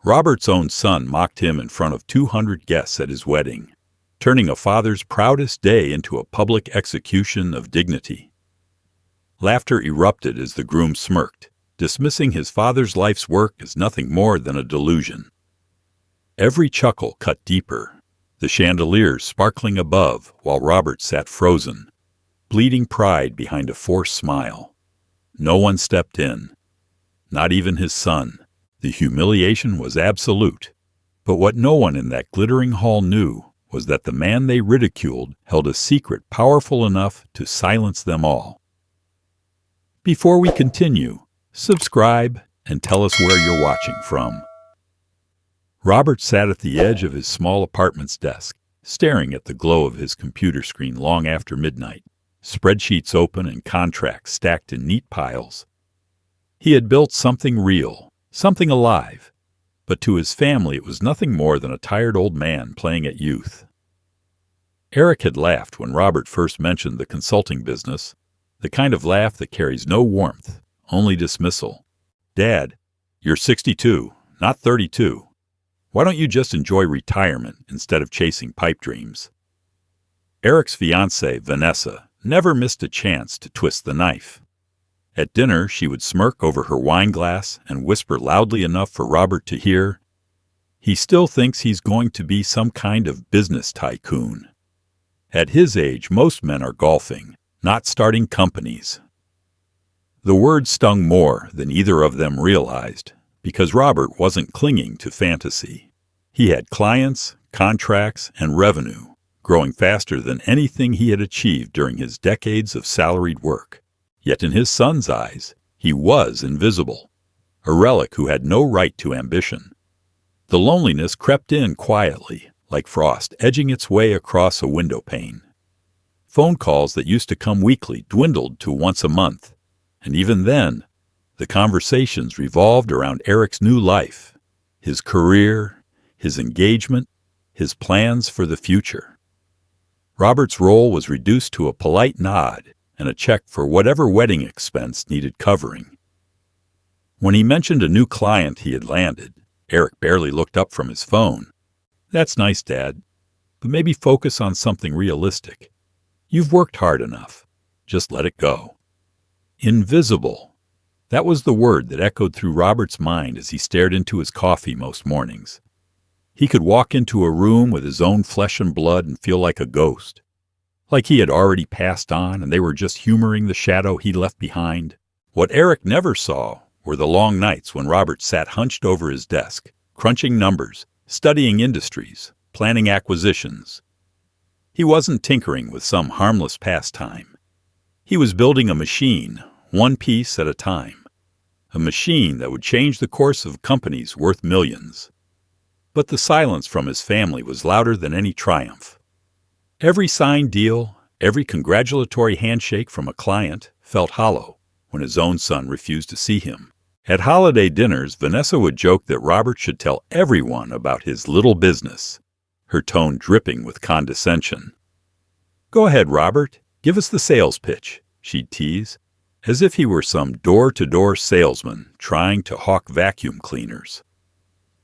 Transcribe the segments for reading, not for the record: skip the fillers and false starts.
Robert's own son mocked him in front of 200 guests at his wedding, turning a father's proudest day into a public execution of dignity. Laughter erupted as the groom smirked, dismissing his father's life's work as nothing more than a delusion. Every chuckle cut deeper, the chandeliers sparkling above while Robert sat frozen, bleeding pride behind a forced smile. No one stepped in, not even his son. The humiliation was absolute, but what no one in that glittering hall knew was that the man they ridiculed held a secret powerful enough to silence them all. Before we continue, subscribe and tell us where you're watching from. Robert sat at the edge of his small apartment's desk, staring at the glow of his computer screen long after midnight, spreadsheets open and contracts stacked in neat piles. He had built something real, something alive, but to his family it was nothing more than a tired old man playing at youth. Eric had laughed when Robert first mentioned the consulting business, the kind of laugh that carries no warmth, only dismissal. "Dad, you're 62, not 32. Why don't you just enjoy retirement instead of chasing pipe dreams?" Eric's fiancée, Vanessa, never missed a chance to twist the knife. At dinner, she would smirk over her wine glass and whisper loudly enough for Robert to hear, "He still thinks he's going to be some kind of business tycoon. At his age, most men are golfing, not starting companies." The words stung more than either of them realized, because Robert wasn't clinging to fantasy. He had clients, contracts, and revenue, growing faster than anything he had achieved during his decades of salaried work. Yet in his son's eyes, he was invisible, a relic who had no right to ambition. The loneliness crept in quietly, like frost edging its way across a window pane. Phone calls that used to come weekly dwindled to once a month, and even then, the conversations revolved around Eric's new life, his career, his engagement, his plans for the future. Robert's role was reduced to a polite nod and a check for whatever wedding expense needed covering. When he mentioned a new client he had landed, Eric barely looked up from his phone. "That's nice, Dad, but maybe focus on something realistic. You've worked hard enough. Just let it go." Invisible. That was the word that echoed through Robert's mind as he stared into his coffee most mornings. He could walk into a room with his own flesh and blood and feel like a ghost, like he had already passed on and they were just humoring the shadow he left behind. What Eric never saw were the long nights when Robert sat hunched over his desk, crunching numbers, studying industries, planning acquisitions. He wasn't tinkering with some harmless pastime. He was building a machine, one piece at a time. A machine that would change the course of companies worth millions. But the silence from his family was louder than any triumph. Every signed deal, every congratulatory handshake from a client felt hollow when his own son refused to see him. At holiday dinners, Vanessa would joke that Robert should tell everyone about his little business, her tone dripping with condescension. "Go ahead, Robert, give us the sales pitch," she'd tease, as if he were some door-to-door salesman trying to hawk vacuum cleaners.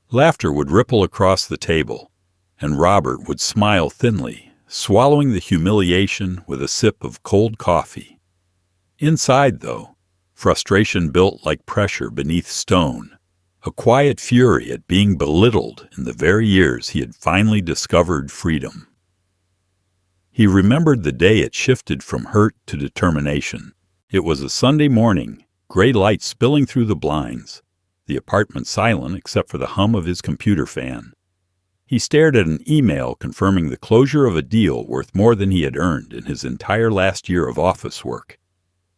Laughter would ripple across the table, and Robert would smile thinly, swallowing the humiliation with a sip of cold coffee. Inside, though, frustration built like pressure beneath stone, a quiet fury at being belittled in the very years he had finally discovered freedom. He remembered the day it shifted from hurt to determination. It was a Sunday morning, gray light spilling through the blinds, the apartment silent except for the hum of his computer fan. He stared at an email confirming the closure of a deal worth more than he had earned in his entire last year of office work.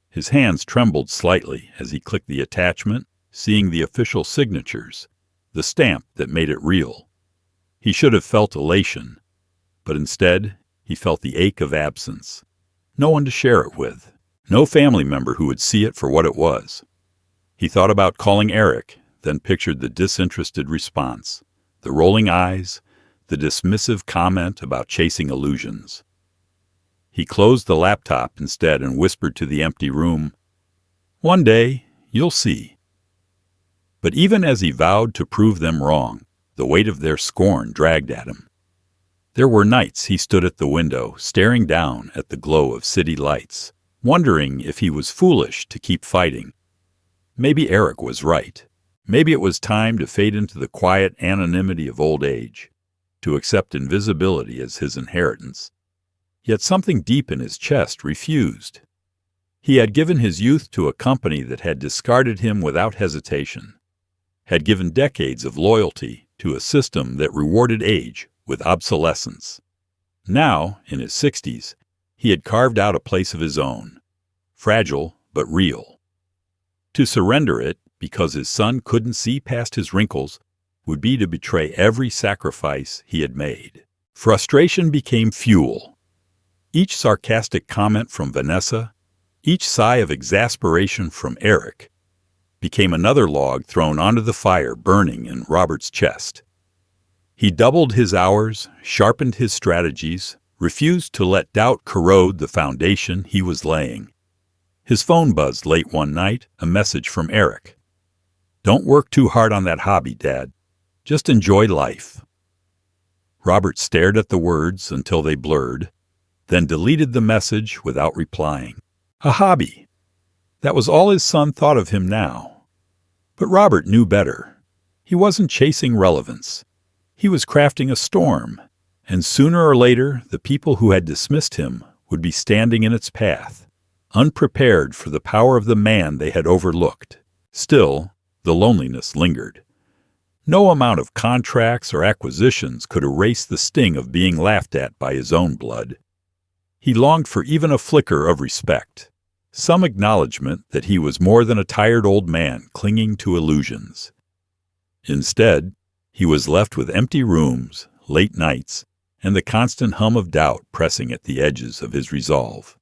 His hands trembled slightly as he clicked the attachment, seeing the official signatures, the stamp that made it real. He should have felt elation, but instead he felt the ache of absence. No one to share it with, no family member who would see it for what it was. He thought about calling Eric, then pictured the disinterested response, the rolling eyes, the dismissive comment about chasing illusions. He closed the laptop instead and whispered to the empty room, "One day, you'll see." But even as he vowed to prove them wrong, the weight of their scorn dragged at him. There were nights he stood at the window, staring down at the glow of city lights, wondering if he was foolish to keep fighting. Maybe Eric was right. Maybe it was time to fade into the quiet anonymity of old age, to accept invisibility as his inheritance. Yet something deep in his chest refused. He had given his youth to a company that had discarded him without hesitation, had given decades of loyalty to a system that rewarded age with obsolescence. Now, in his 60s, he had carved out a place of his own, fragile but real. To surrender it, because his son couldn't see past his wrinkles, would be to betray every sacrifice he had made. Frustration became fuel. Each sarcastic comment from Vanessa, each sigh of exasperation from Eric, became another log thrown onto the fire burning in Robert's chest. He doubled his hours, sharpened his strategies, refused to let doubt corrode the foundation he was laying. His phone buzzed late one night, a message from Eric. "Don't work too hard on that hobby, Dad. Just enjoy life." Robert stared at the words until they blurred, then deleted the message without replying. A hobby. That was all his son thought of him now. But Robert knew better. He wasn't chasing relevance. He was crafting a storm, and sooner or later the people who had dismissed him would be standing in its path, unprepared for the power of the man they had overlooked. Still, the loneliness lingered. No amount of contracts or acquisitions could erase the sting of being laughed at by his own blood. He longed for even a flicker of respect, some acknowledgement that he was more than a tired old man clinging to illusions. Instead, he was left with empty rooms, late nights, and the constant hum of doubt pressing at the edges of his resolve.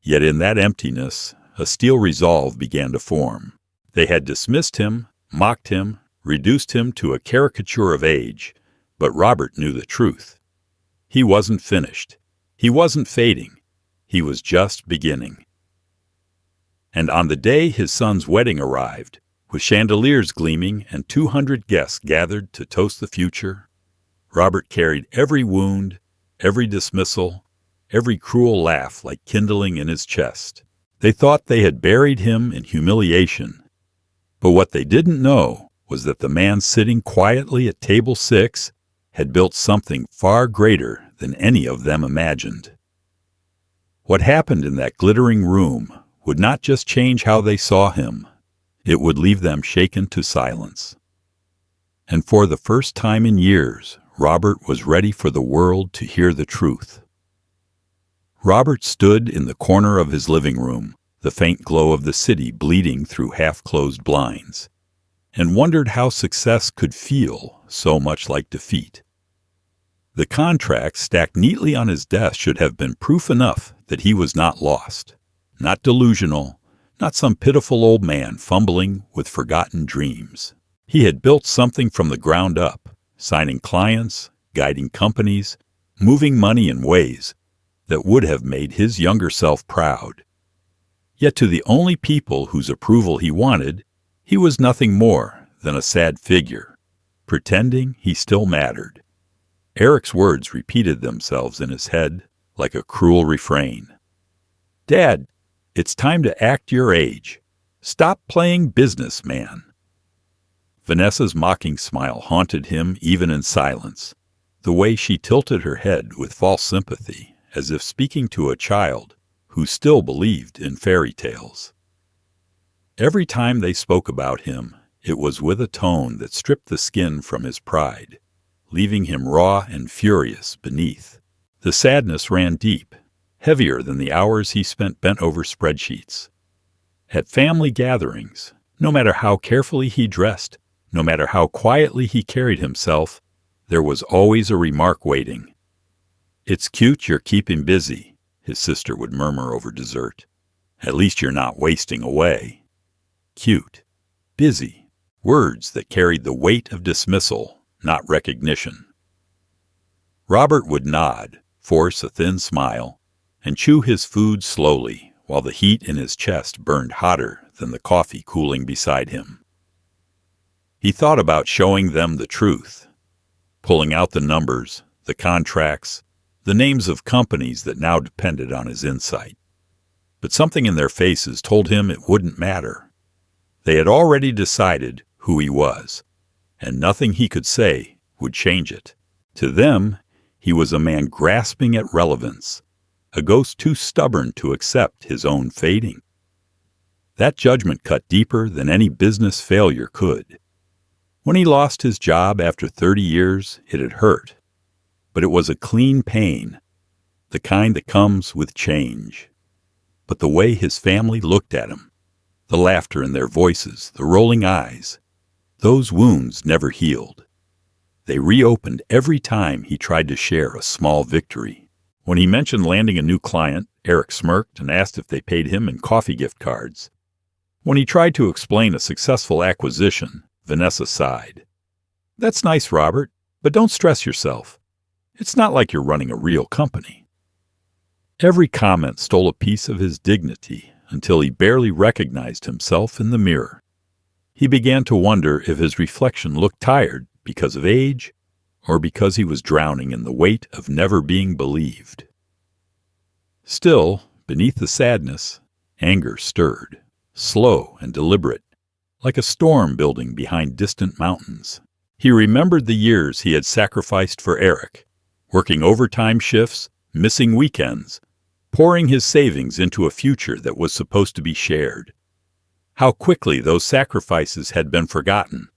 Yet in that emptiness, a steel resolve began to form. They had dismissed him, mocked him, reduced him to a caricature of age, but Robert knew the truth. He wasn't finished. He wasn't fading. He was just beginning. And on the day his son's wedding arrived, with chandeliers gleaming and 200 guests gathered to toast the future, Robert carried every wound, every dismissal, every cruel laugh like kindling in his chest. They thought they had buried him in humiliation, but what they didn't know was that the man sitting quietly at table 6 had built something far greater than any of them imagined. What happened in that glittering room would not just change how they saw him, it would leave them shaken to silence. And for the first time in years, Robert was ready for the world to hear the truth. Robert stood in the corner of his living room, the faint glow of the city bleeding through half-closed blinds, and wondered how success could feel so much like defeat. The contract stacked neatly on his desk should have been proof enough that he was not lost, not delusional, not some pitiful old man fumbling with forgotten dreams. He had built something from the ground up, signing clients, guiding companies, moving money in ways that would have made his younger self proud. Yet to the only people whose approval he wanted, he was nothing more than a sad figure, pretending he still mattered. Eric's words repeated themselves in his head like a cruel refrain. "Dad, it's time to act your age. Stop playing businessman." Vanessa's mocking smile haunted him even in silence, the way she tilted her head with false sympathy, as if speaking to a child who still believed in fairy tales. Every time they spoke about him, it was with a tone that stripped the skin from his pride, leaving him raw and furious beneath. The sadness ran deep, heavier than the hours he spent bent over spreadsheets. At family gatherings, no matter how carefully he dressed, no matter how quietly he carried himself, there was always a remark waiting. "It's cute you're keeping busy," his sister would murmur over dessert. "At least you're not wasting away." Cute, busy, words that carried the weight of dismissal, not recognition. Robert would nod, force a thin smile, and chew his food slowly while the heat in his chest burned hotter than the coffee cooling beside him. He thought about showing them the truth, pulling out the numbers, the contracts, the names of companies that now depended on his insight. But something in their faces told him it wouldn't matter. They had already decided who he was, and nothing he could say would change it. To them, he was a man grasping at relevance, a ghost too stubborn to accept his own fading. That judgment cut deeper than any business failure could. When he lost his job after 30 years, it had hurt. But it was a clean pain, the kind that comes with change. But the way his family looked at him, the laughter in their voices, the rolling eyes, those wounds never healed. They reopened every time he tried to share a small victory. When he mentioned landing a new client, Eric smirked and asked if they paid him in coffee gift cards. When he tried to explain a successful acquisition, Vanessa sighed. "That's nice, Robert, but don't stress yourself. It's not like you're running a real company." Every comment stole a piece of his dignity until he barely recognized himself in the mirror. He began to wonder if his reflection looked tired because of age or because he was drowning in the weight of never being believed. Still, beneath the sadness, anger stirred, slow and deliberate, like a storm building behind distant mountains. He remembered the years he had sacrificed for Eric, working overtime shifts, missing weekends, pouring his savings into a future that was supposed to be shared. How quickly those sacrifices had been forgotten.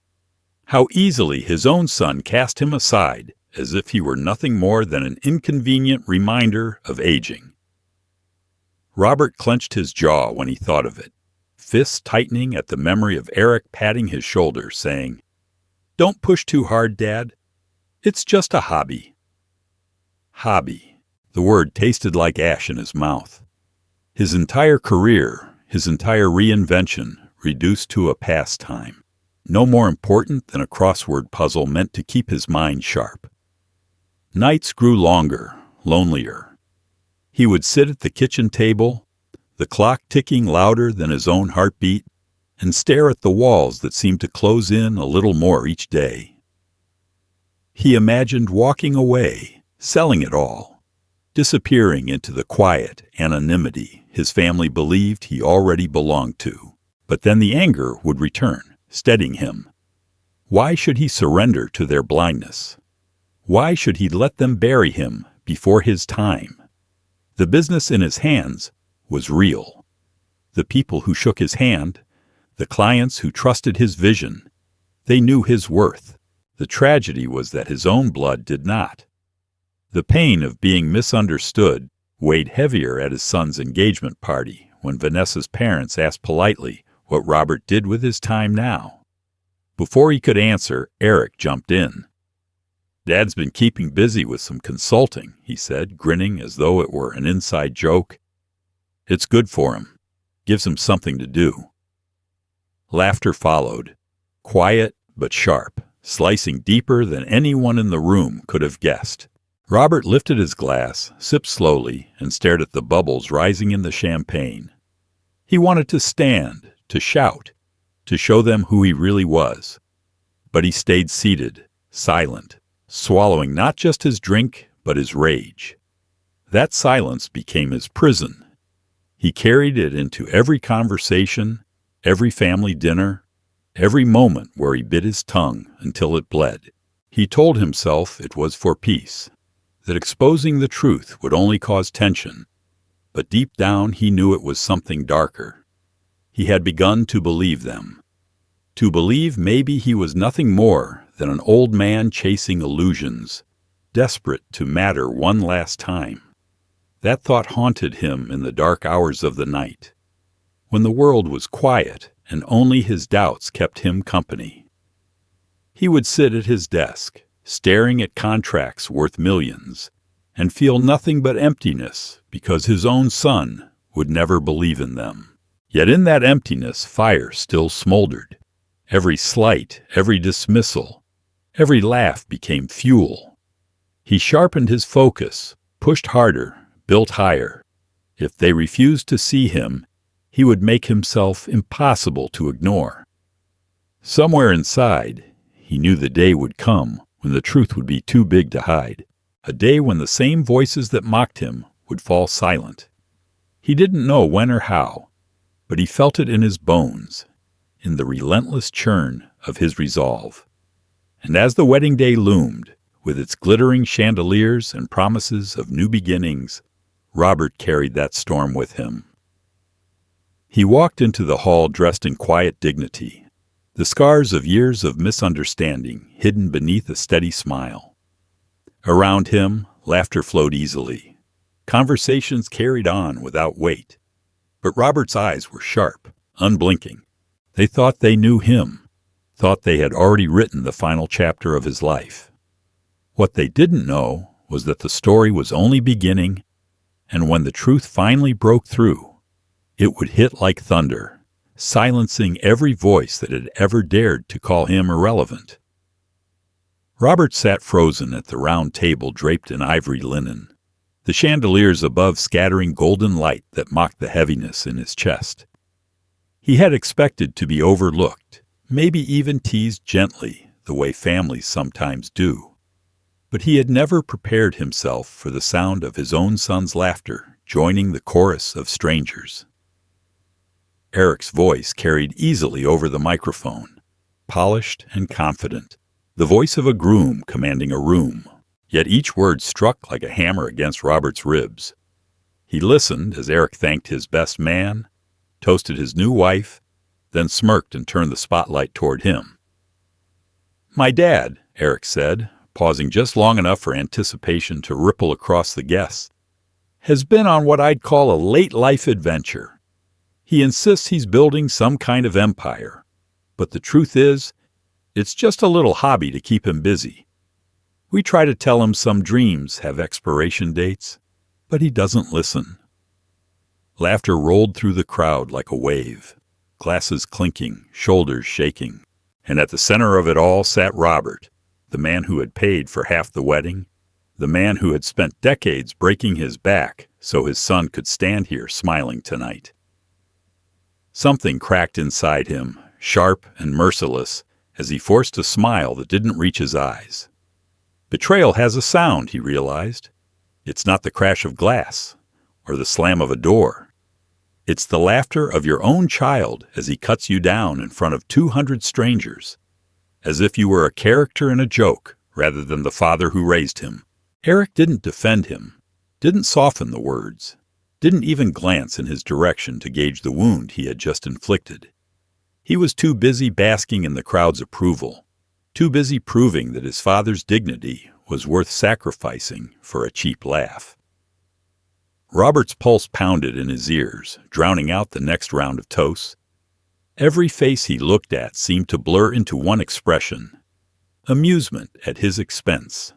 How easily his own son cast him aside as if he were nothing more than an inconvenient reminder of aging. Robert clenched his jaw when he thought of it, fists tightening at the memory of Eric patting his shoulder, saying, "Don't push too hard, Dad. It's just a hobby." Hobby. The word tasted like ash in his mouth. His entire career, his entire reinvention, reduced to a pastime, no more important than a crossword puzzle meant to keep his mind sharp. Nights grew longer, lonelier. He would sit at the kitchen table, the clock ticking louder than his own heartbeat, and stare at the walls that seemed to close in a little more each day. He imagined walking away, selling it all, disappearing into the quiet anonymity his family believed he already belonged to. But then the anger would return, steadying him. Why should he surrender to their blindness? Why should he let them bury him before his time? The business in his hands was real. The people who shook his hand, the clients who trusted his vision, they knew his worth. The tragedy was that his own blood did not. The pain of being misunderstood weighed heavier at his son's engagement party when Vanessa's parents asked politely what Robert did with his time now. Before he could answer, Eric jumped in. "Dad's been keeping busy with some consulting," he said, grinning as though it were an inside joke. "It's good for him. Gives him something to do." Laughter followed, quiet but sharp, slicing deeper than anyone in the room could have guessed. Robert lifted his glass, sipped slowly, and stared at the bubbles rising in the champagne. He wanted to stand, to shout, to show them who he really was. But he stayed seated, silent, swallowing not just his drink, but his rage. That silence became his prison. He carried it into every conversation, every family dinner, every moment where he bit his tongue until it bled. He told himself it was for peace, that exposing the truth would only cause tension, but deep down he knew it was something darker. He had begun to believe them, to believe maybe he was nothing more than an old man chasing illusions, desperate to matter one last time. That thought haunted him in the dark hours of the night, when the world was quiet and only his doubts kept him company. He would sit at his desk, staring at contracts worth millions, and feel nothing but emptiness because his own son would never believe in them. Yet in that emptiness fire still smoldered. Every slight, every dismissal, every laugh became fuel. He sharpened his focus, pushed harder, built higher. If they refused to see him, he would make himself impossible to ignore. Somewhere inside, he knew the day would come when the truth would be too big to hide, a day when the same voices that mocked him would fall silent. He didn't know when or how, but he felt it in his bones, in the relentless churn of his resolve. And as the wedding day loomed, with its glittering chandeliers and promises of new beginnings, Robert carried that storm with him. He walked into the hall dressed in quiet dignity, the scars of years of misunderstanding hidden beneath a steady smile. Around him, laughter flowed easily. Conversations carried on without weight. But Robert's eyes were sharp, unblinking. They thought they knew him, thought they had already written the final chapter of his life. What they didn't know was that the story was only beginning, and when the truth finally broke through, it would hit like thunder, silencing every voice that had ever dared to call him irrelevant. Robert sat frozen at the round table draped in ivory linen, the chandeliers above scattering golden light that mocked the heaviness in his chest. He had expected to be overlooked, maybe even teased gently, the way families sometimes do. But he had never prepared himself for the sound of his own son's laughter joining the chorus of strangers. Eric's voice carried easily over the microphone, polished and confident, the voice of a groom commanding a room, yet each word struck like a hammer against Robert's ribs. He listened as Eric thanked his best man, toasted his new wife, then smirked and turned the spotlight toward him. "My dad," Eric said, pausing just long enough for anticipation to ripple across the guests, "has been on what I'd call a late-life adventure. He insists he's building some kind of empire, but the truth is, it's just a little hobby to keep him busy. We try to tell him some dreams have expiration dates, but he doesn't listen." Laughter rolled through the crowd like a wave, glasses clinking, shoulders shaking, and at the center of it all sat Robert, the man who had paid for half the wedding, the man who had spent decades breaking his back so his son could stand here smiling tonight. Something cracked inside him, sharp and merciless, as he forced a smile that didn't reach his eyes. Betrayal has a sound, he realized. It's not the crash of glass or the slam of a door. It's the laughter of your own child as he cuts you down in front of 200 strangers, as if you were a character in a joke rather than the father who raised him. Eric didn't defend him, didn't soften the words, didn't even glance in his direction to gauge the wound he had just inflicted. He was too busy basking in the crowd's approval, too busy proving that his father's dignity was worth sacrificing for a cheap laugh. Robert's pulse pounded in his ears, drowning out the next round of toasts. Every face he looked at seemed to blur into one expression: amusement at his expense.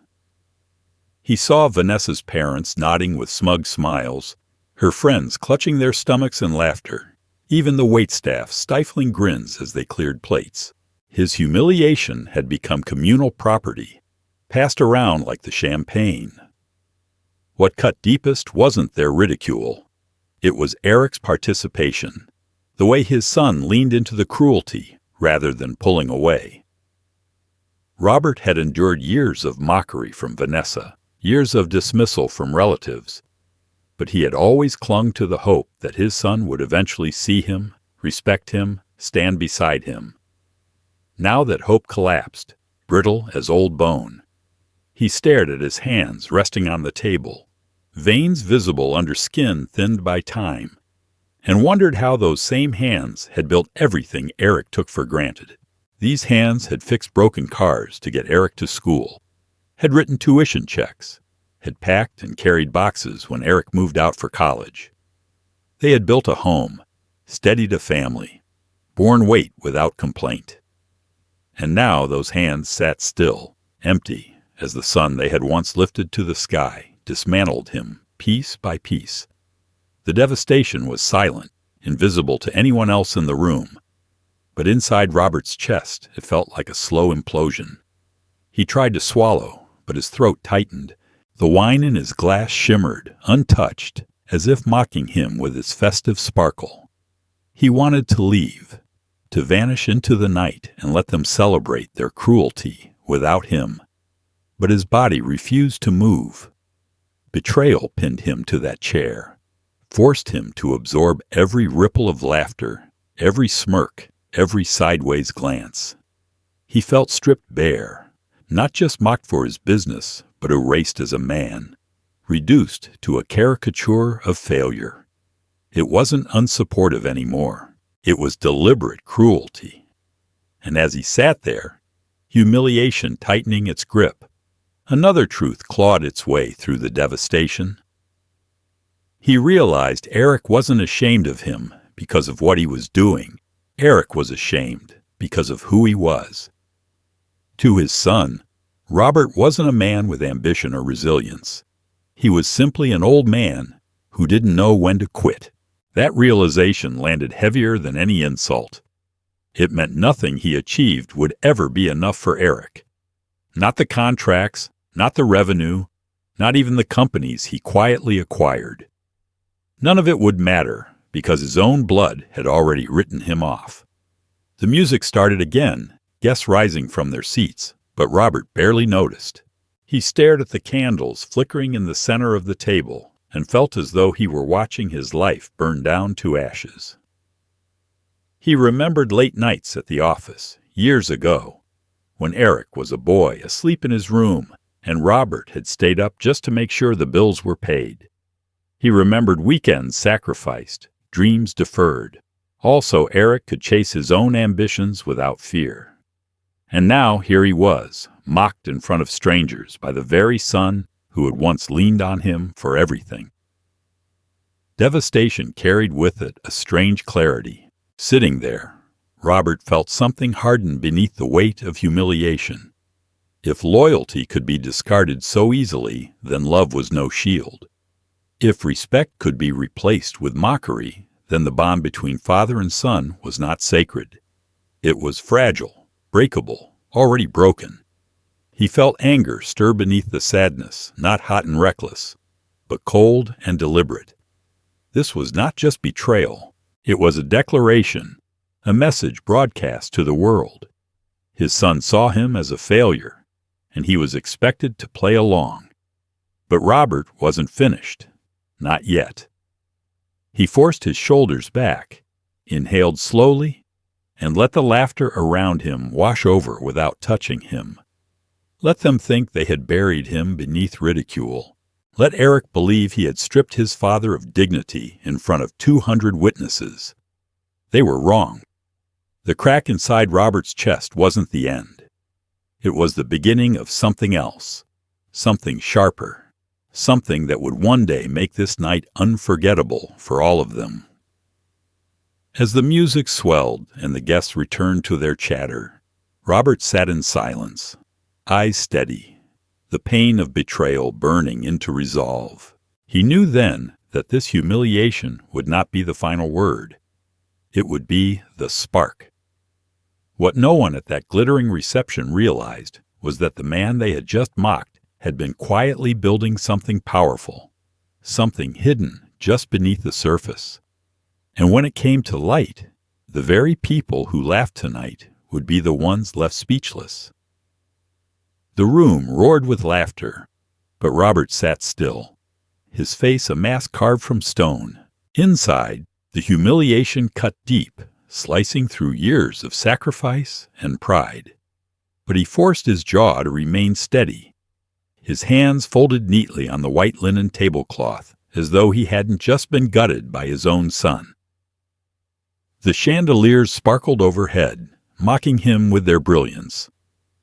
He saw Vanessa's parents nodding with smug smiles, her friends clutching their stomachs in laughter, even the waitstaff stifling grins as they cleared plates. His humiliation had become communal property, passed around like the champagne. What cut deepest wasn't their ridicule. It was Eric's participation, the way his son leaned into the cruelty rather than pulling away. Robert had endured years of mockery from Vanessa, years of dismissal from relatives, but he had always clung to the hope that his son would eventually see him, respect him, stand beside him. Now that hope collapsed, brittle as old bone, he stared at his hands resting on the table, veins visible under skin thinned by time, and wondered how those same hands had built everything Eric took for granted. These hands had fixed broken cars to get Eric to school, had written tuition checks, had packed and carried boxes when Eric moved out for college. They had built a home, steadied a family, borne weight without complaint. And now those hands sat still, empty, as the sun they had once lifted to the sky dismantled him piece by piece. The devastation was silent, invisible to anyone else in the room, but inside Robert's chest it felt like a slow implosion. He tried to swallow, but his throat tightened. The wine in his glass shimmered, untouched, as if mocking him with its festive sparkle. He wanted to leave, to vanish into the night and let them celebrate their cruelty without him. But his body refused to move. Betrayal pinned him to that chair, forced him to absorb every ripple of laughter, every smirk, every sideways glance. He felt stripped bare, not just mocked for his business, but erased as a man, reduced to a caricature of failure. It wasn't unsupportive anymore. It was deliberate cruelty. And as he sat there, humiliation tightening its grip, another truth clawed its way through the devastation. He realized Eric wasn't ashamed of him because of what he was doing. Eric was ashamed because of who he was. To his son, Robert wasn't a man with ambition or resilience. He was simply an old man who didn't know when to quit. That realization landed heavier than any insult. It meant nothing he achieved would ever be enough for Eric. Not the contracts, not the revenue, not even the companies he quietly acquired. None of it would matter because his own blood had already written him off. The music started again, guests rising from their seats, but Robert barely noticed. He stared at the candles flickering in the center of the table and felt as though he were watching his life burn down to ashes. He remembered late nights at the office, years ago, when Eric was a boy asleep in his room and Robert had stayed up just to make sure the bills were paid. He remembered weekends sacrificed, dreams deferred. Also, Eric could chase his own ambitions without fear. And now here he was, mocked in front of strangers by the very son who had once leaned on him for everything. Devastation carried with it a strange clarity. Sitting there, Robert felt something harden beneath the weight of humiliation. If loyalty could be discarded so easily, then love was no shield. If respect could be replaced with mockery, then the bond between father and son was not sacred. It was fragile, breakable, already broken. He felt anger stir beneath the sadness, not hot and reckless, but cold and deliberate. This was not just betrayal. It was a declaration, a message broadcast to the world. His son saw him as a failure, and he was expected to play along. But Robert wasn't finished. Not yet. He forced his shoulders back, inhaled slowly, and let the laughter around him wash over without touching him. Let them think they had buried him beneath ridicule. Let Eric believe he had stripped his father of dignity in front of 200 witnesses. They were wrong. The crack inside Robert's chest wasn't the end. It was the beginning of something else, something sharper, something that would one day make this night unforgettable for all of them. As the music swelled and the guests returned to their chatter, Robert sat in silence, eyes steady, the pain of betrayal burning into resolve. He knew then that this humiliation would not be the final word. It would be the spark. What no one at that glittering reception realized was that the man they had just mocked had been quietly building something powerful, something hidden just beneath the surface. And when it came to light, the very people who laughed tonight would be the ones left speechless. The room roared with laughter, but Robert sat still, his face a mask carved from stone. Inside, the humiliation cut deep, slicing through years of sacrifice and pride. But he forced his jaw to remain steady, his hands folded neatly on the white linen tablecloth, as though he hadn't just been gutted by his own son. The chandeliers sparkled overhead, mocking him with their brilliance,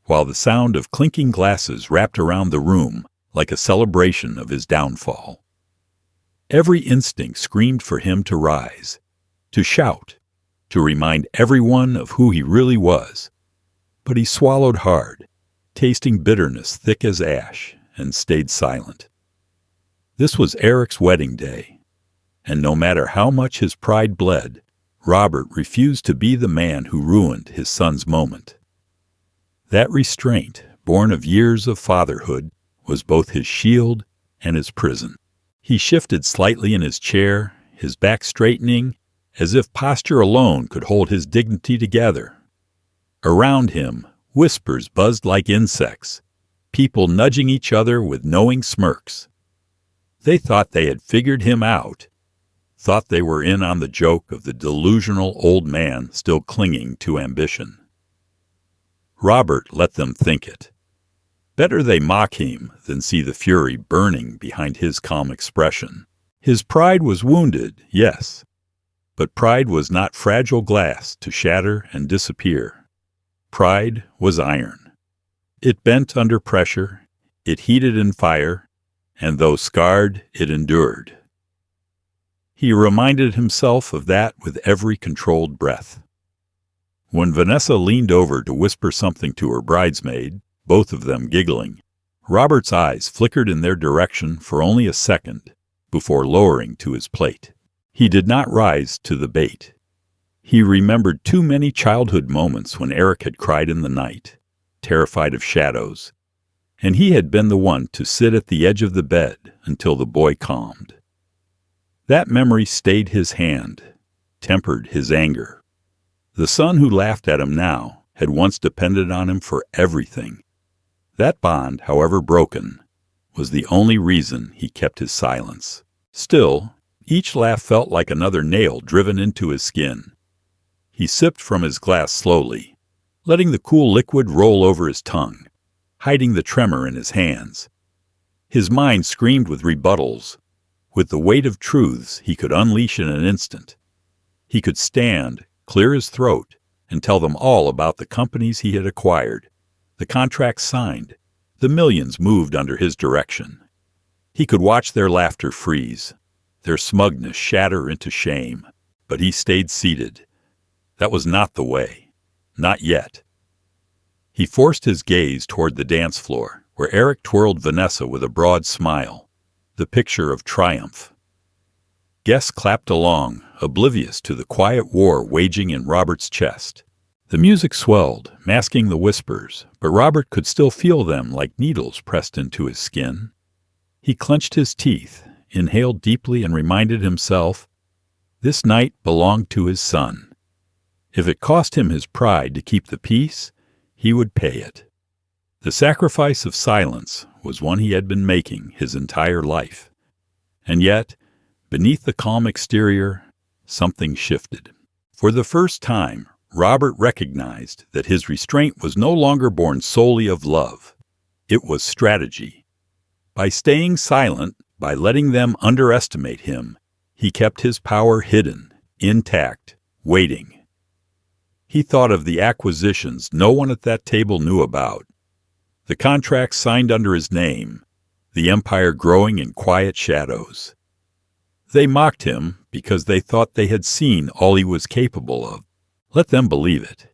while the sound of clinking glasses wrapped around the room like a celebration of his downfall. Every instinct screamed for him to rise, to shout, to remind everyone of who he really was. But he swallowed hard, tasting bitterness thick as ash, and stayed silent. This was Eric's wedding day, and no matter how much his pride bled, Robert refused to be the man who ruined his son's moment. That restraint, born of years of fatherhood, was both his shield and his prison. He shifted slightly in his chair, his back straightening, as if posture alone could hold his dignity together. Around him, whispers buzzed like insects, people nudging each other with knowing smirks. They thought they had figured him out, thought they were in on the joke of the delusional old man still clinging to ambition. Robert let them think it. Better they mock him than see the fury burning behind his calm expression. His pride was wounded, yes, but pride was not fragile glass to shatter and disappear. Pride was iron. It bent under pressure, it heated in fire, and though scarred, it endured. He reminded himself of that with every controlled breath. When Vanessa leaned over to whisper something to her bridesmaid, both of them giggling, Robert's eyes flickered in their direction for only a second before lowering to his plate. He did not rise to the bait. He remembered too many childhood moments when Eric had cried in the night, terrified of shadows, and he had been the one to sit at the edge of the bed until the boy calmed. That memory stayed his hand, tempered his anger. The son who laughed at him now had once depended on him for everything. That bond, however broken, was the only reason he kept his silence. Still, each laugh felt like another nail driven into his skin. He sipped from his glass slowly, letting the cool liquid roll over his tongue, hiding the tremor in his hands. His mind screamed with rebuttals, with the weight of truths he could unleash in an instant. He could stand, clear his throat, and tell them all about the companies he had acquired, the contracts signed, the millions moved under his direction. He could watch their laughter freeze, their smugness shatter into shame, but he stayed seated. That was not the way. Not yet. He forced his gaze toward the dance floor, where Eric twirled Vanessa with a broad smile, the picture of triumph. Guests clapped along, oblivious to the quiet war waging in Robert's chest. The music swelled, masking the whispers, but Robert could still feel them like needles pressed into his skin. He clenched his teeth, inhaled deeply, and reminded himself, this night belonged to his son. If it cost him his pride to keep the peace, he would pay it. The sacrifice of silence was one he had been making his entire life. And yet, beneath the calm exterior, something shifted. For the first time, Robert recognized that his restraint was no longer born solely of love. It was strategy. By staying silent, by letting them underestimate him, he kept his power hidden, intact, waiting. He thought of the acquisitions no one at that table knew about, the contracts signed under his name, the empire growing in quiet shadows. They mocked him because they thought they had seen all he was capable of. Let them believe it.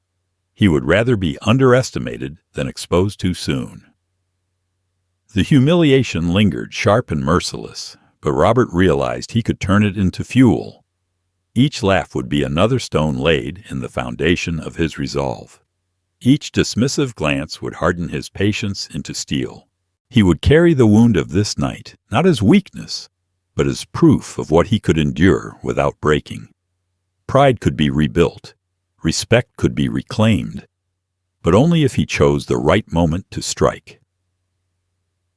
He would rather be underestimated than exposed too soon. The humiliation lingered sharp and merciless, but Robert realized he could turn it into fuel. Each laugh would be another stone laid in the foundation of his resolve. Each dismissive glance would harden his patience into steel. He would carry the wound of this night, not as weakness, but as proof of what he could endure without breaking. Pride could be rebuilt. Respect could be reclaimed, but only if he chose the right moment to strike.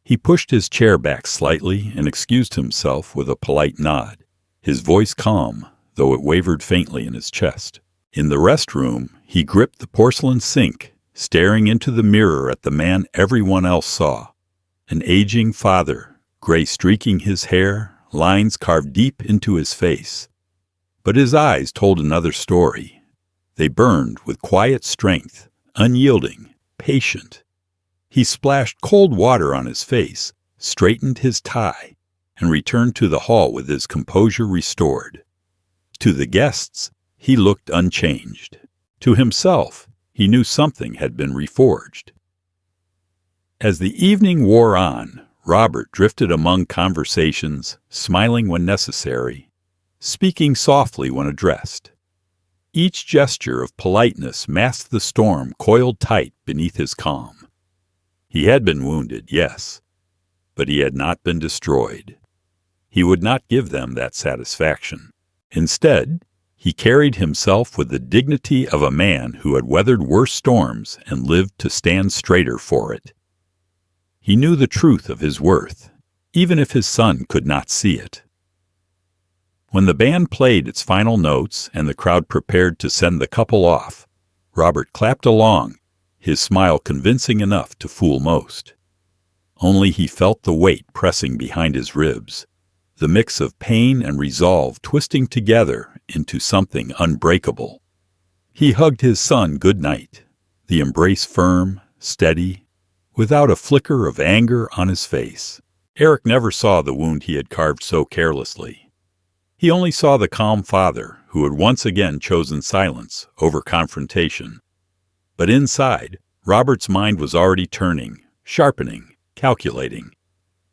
He pushed his chair back slightly and excused himself with a polite nod, his voice calm, though it wavered faintly in his chest. In the restroom, he gripped the porcelain sink, staring into the mirror at the man everyone else saw. An aging father, gray streaking his hair, lines carved deep into his face. But his eyes told another story. They burned with quiet strength, unyielding, patient. He splashed cold water on his face, straightened his tie, and returned to the hall with his composure restored. To the guests, he looked unchanged. To himself, he knew something had been reforged. As the evening wore on, Robert drifted among conversations, smiling when necessary, speaking softly when addressed. Each gesture of politeness masked the storm coiled tight beneath his calm. He had been wounded, yes, but he had not been destroyed. He would not give them that satisfaction. Instead, He carried himself with the dignity of a man who had weathered worse storms and lived to stand straighter for it. He knew the truth of his worth, even if his son could not see it. When the band played its final notes and the crowd prepared to send the couple off, Robert clapped along, his smile convincing enough to fool most. Only he felt the weight pressing behind his ribs, the mix of pain and resolve twisting together into something unbreakable. He hugged his son good night, the embrace firm, steady, without a flicker of anger on his face. Eric never saw the wound he had carved so carelessly. He only saw the calm father who had once again chosen silence over confrontation. But inside, Robert's mind was already turning, sharpening, calculating.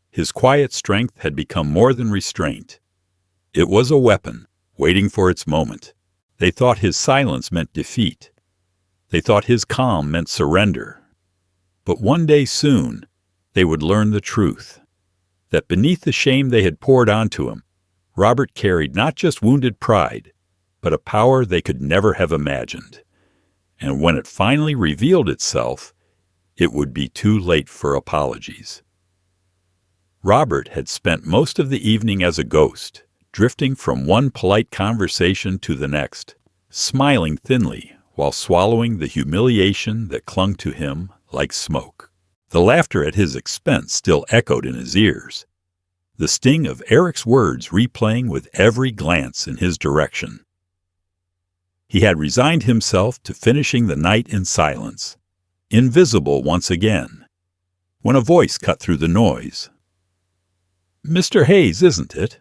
His quiet strength had become more than restraint. It was a weapon, waiting for its moment. They thought his silence meant defeat. They thought his calm meant surrender. But one day soon, they would learn the truth, that beneath the shame they had poured onto him, Robert carried not just wounded pride, but a power they could never have imagined. And when it finally revealed itself, it would be too late for apologies. Robert had spent most of the evening as a ghost, drifting from one polite conversation to the next, smiling thinly while swallowing the humiliation that clung to him like smoke. The laughter at his expense still echoed in his ears, the sting of Eric's words replaying with every glance in his direction. He had resigned himself to finishing the night in silence, invisible once again, when a voice cut through the noise. "Mr. Hayes, isn't it?"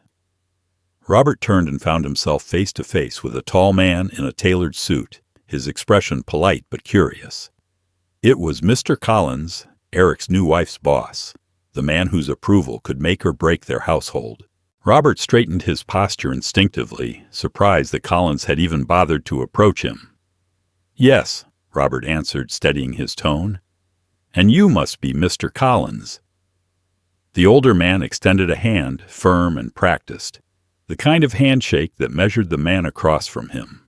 Robert turned and found himself face to face with a tall man in a tailored suit, his expression polite but curious. It was Mr. Collins, Eric's new wife's boss, the man whose approval could make or break their household. Robert straightened his posture instinctively, surprised that Collins had even bothered to approach him. "Yes," Robert answered, steadying his tone. "And you must be Mr. Collins." The older man extended a hand, firm and practiced, the kind of handshake that measured the man across from him.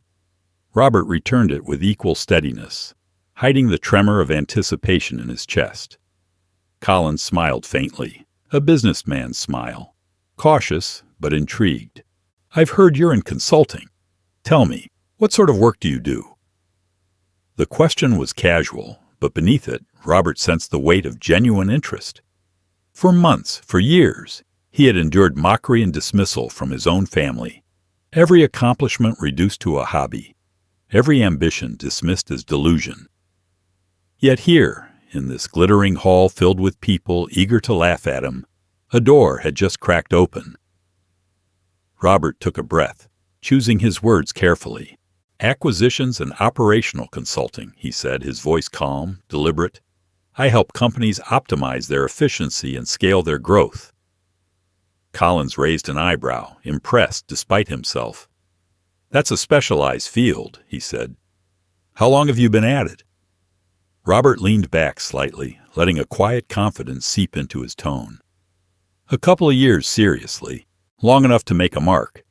Robert returned it with equal steadiness, hiding the tremor of anticipation in his chest. Collins smiled faintly, a businessman's smile, cautious but intrigued. "I've heard you're in consulting. Tell me, what sort of work do you do?" The question was casual, but beneath it, Robert sensed the weight of genuine interest. For months, for years, he had endured mockery and dismissal from his own family, every accomplishment reduced to a hobby, every ambition dismissed as delusion. Yet here, in this glittering hall filled with people eager to laugh at him, a door had just cracked open. Robert took a breath, choosing his words carefully. "Acquisitions and operational consulting," he said, his voice calm, deliberate. "I help companies optimize their efficiency and scale their growth." Collins raised an eyebrow, impressed despite himself. "That's a specialized field," he said. "How long have you been at it?" Robert leaned back slightly, letting a quiet confidence seep into his tone. "A couple of years, seriously. Long enough to make a mark."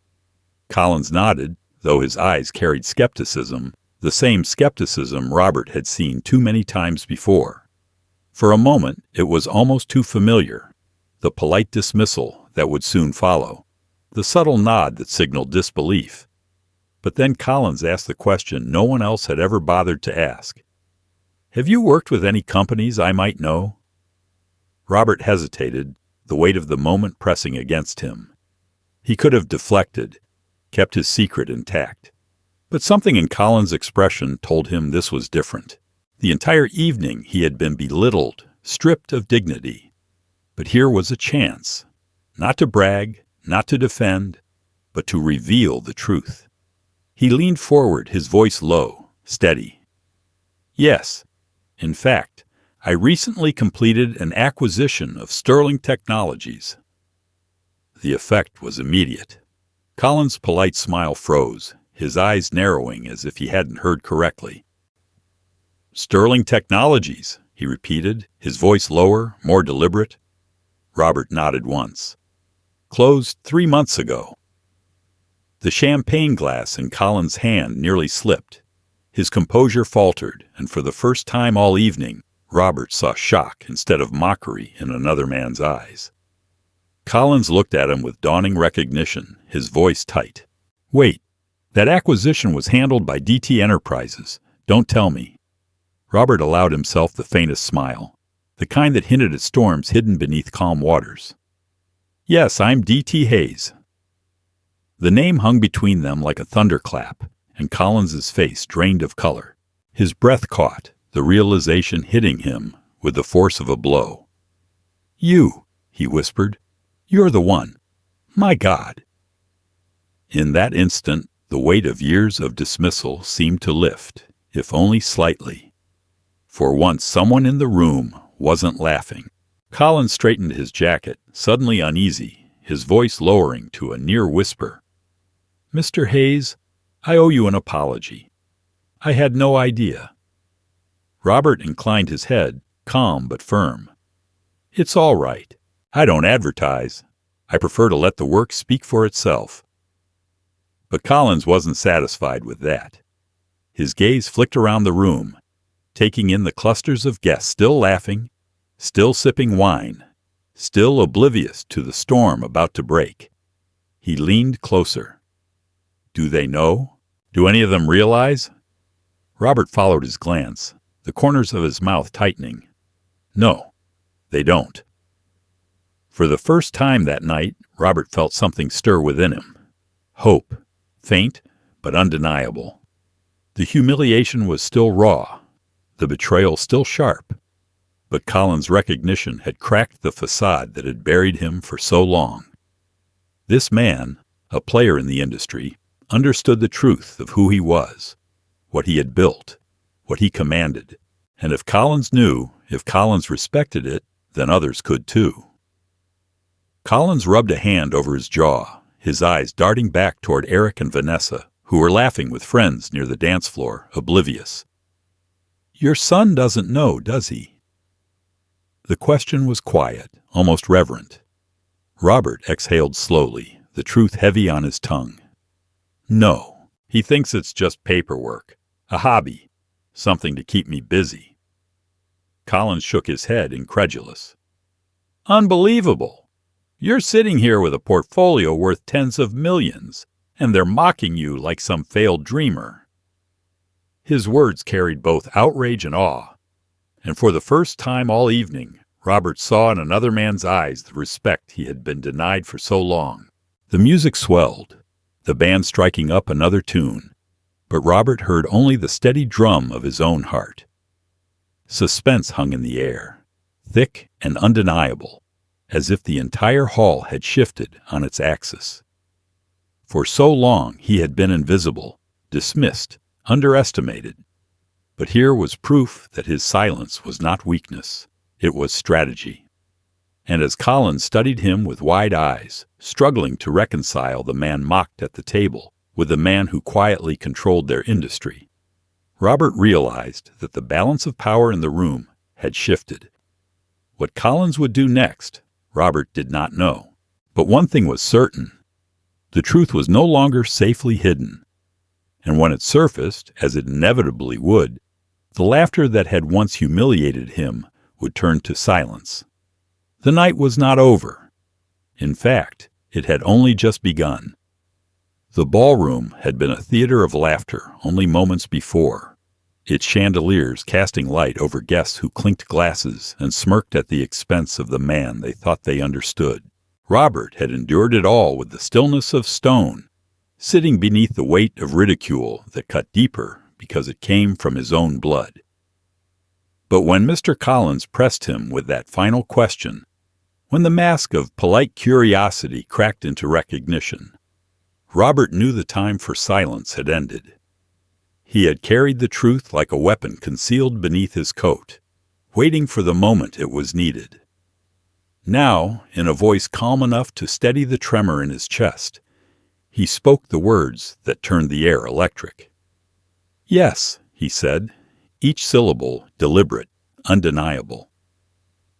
Collins nodded, though his eyes carried skepticism, the same skepticism Robert had seen too many times before. For a moment, it was almost too familiar, the polite dismissal that would soon follow, the subtle nod that signaled disbelief. But then Collins asked the question no one else had ever bothered to ask. "Have you worked with any companies I might know?" Robert hesitated, the weight of the moment pressing against him. He could have deflected, kept his secret intact. But something in Collins' expression told him this was different. The entire evening he had been belittled, stripped of dignity. But here was a chance, not to brag, not to defend, but to reveal the truth. He leaned forward, his voice low, steady. "Yes. In fact, I recently completed an acquisition of Sterling Technologies." The effect was immediate. Collins' polite smile froze, his eyes narrowing as if he hadn't heard correctly. "Sterling Technologies," he repeated, his voice lower, more deliberate. Robert nodded once. "Closed 3 months ago." The champagne glass in Colin's hand nearly slipped. His composure faltered, and for the first time all evening, Robert saw shock instead of mockery in another man's eyes. Collins looked at him with dawning recognition, his voice tight. "Wait, that acquisition was handled by DT Enterprises. Don't tell me." Robert allowed himself the faintest smile, the kind that hinted at storms hidden beneath calm waters. "Yes, I'm DT Hayes." The name hung between them like a thunderclap, and Collins's face drained of color. His breath caught, the realization hitting him with the force of a blow. "You," he whispered. "You're the one. My God." In that instant, the weight of years of dismissal seemed to lift, if only slightly. For once, someone in the room wasn't laughing. Collins straightened his jacket, suddenly uneasy, his voice lowering to a near whisper. "Mr. Hayes, I owe you an apology. I had no idea." Robert inclined his head, calm but firm. "It's all right. I don't advertise. I prefer to let the work speak for itself." But Collins wasn't satisfied with that. His gaze flicked around the room, taking in the clusters of guests still laughing, still sipping wine, still oblivious to the storm about to break. He leaned closer. "Do they know? Do any of them realize?" Robert followed his glance, the corners of his mouth tightening. "No, they don't." For the first time that night, Robert felt something stir within him. Hope, faint but undeniable. The humiliation was still raw, the betrayal still sharp, but Collins' recognition had cracked the facade that had buried him for so long. This man, a player in the industry, understood the truth of who he was, what he had built, what he commanded, and if Collins knew, if Collins respected it, then others could too. Collins rubbed a hand over his jaw, his eyes darting back toward Eric and Vanessa, who were laughing with friends near the dance floor, oblivious. "Your son doesn't know, does he?" The question was quiet, almost reverent. Robert exhaled slowly, the truth heavy on his tongue. "No, he thinks it's just paperwork, a hobby, something to keep me busy." Collins shook his head, incredulous. "Unbelievable! You're sitting here with a portfolio worth tens of millions, and they're mocking you like some failed dreamer." His words carried both outrage and awe, and for the first time all evening, Robert saw in another man's eyes the respect he had been denied for so long. The music swelled, the band striking up another tune, but Robert heard only the steady drum of his own heart. Suspense hung in the air, thick and undeniable, as if the entire hall had shifted on its axis. For so long he had been invisible, dismissed, underestimated. But here was proof that his silence was not weakness, it was strategy. And as Collins studied him with wide eyes, struggling to reconcile the man mocked at the table with the man who quietly controlled their industry, Robert realized that the balance of power in the room had shifted. What Collins would do next, Robert did not know. But one thing was certain. The truth was no longer safely hidden. And when it surfaced, as it inevitably would, the laughter that had once humiliated him would turn to silence. The night was not over. In fact, it had only just begun. The ballroom had been a theater of laughter only moments before, its chandeliers casting light over guests who clinked glasses and smirked at the expense of the man they thought they understood. Robert had endured it all with the stillness of stone, sitting beneath the weight of ridicule that cut deeper because it came from his own blood. But when Mr. Collins pressed him with that final question, when the mask of polite curiosity cracked into recognition, Robert knew the time for silence had ended. He had carried the truth like a weapon concealed beneath his coat, waiting for the moment it was needed. Now, in a voice calm enough to steady the tremor in his chest, he spoke the words that turned the air electric. "Yes," he said, each syllable deliberate, undeniable.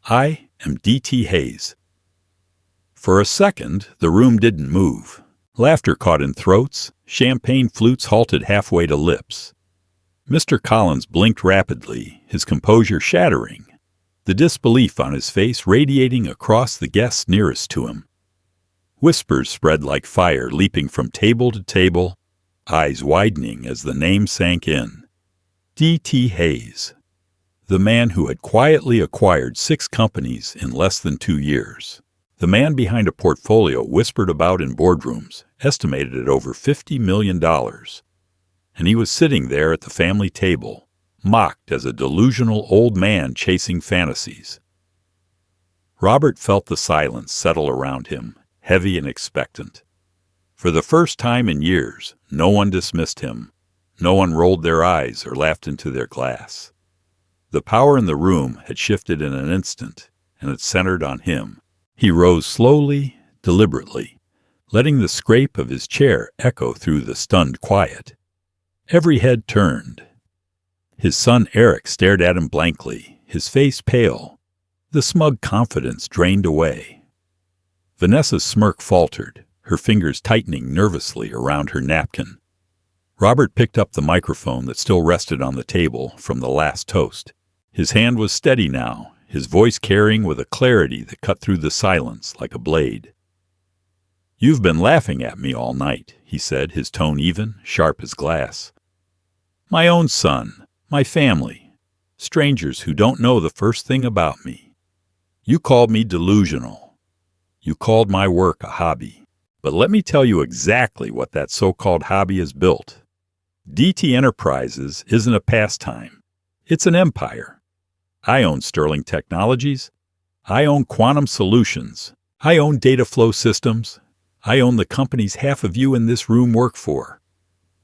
"I am D.T. Hayes." For a second, the room didn't move. Laughter caught in throats, champagne flutes halted halfway to lips. Mr. Collins blinked rapidly, his composure shattering, the disbelief on his face radiating across the guests nearest to him. Whispers spread like fire, leaping from table to table, eyes widening as the name sank in. D.T. Hayes, the man who had quietly acquired 6 companies in less than 2 years. The man behind a portfolio whispered about in boardrooms, estimated at over $50 million. And he was sitting there at the family table, mocked as a delusional old man chasing fantasies. Robert felt the silence settle around him, heavy and expectant. For the first time in years, no one dismissed him. No one rolled their eyes or laughed into their glass. The power in the room had shifted in an instant, and it centered on him. He rose slowly, deliberately, letting the scrape of his chair echo through the stunned quiet. Every head turned. His son Eric stared at him blankly, his face pale. The smug confidence drained away. Vanessa's smirk faltered, her fingers tightening nervously around her napkin. Robert picked up the microphone that still rested on the table from the last toast. His hand was steady now, his voice carrying with a clarity that cut through the silence like a blade. "You've been laughing at me all night," he said, his tone even, sharp as glass. "My own son, my family, strangers who don't know the first thing about me. You called me delusional. You called my work a hobby. But let me tell you exactly what that so-called hobby has built. DT Enterprises isn't a pastime. It's an empire. I own Sterling Technologies. I own Quantum Solutions. I own Data Flow Systems. I own the companies half of you in this room work for.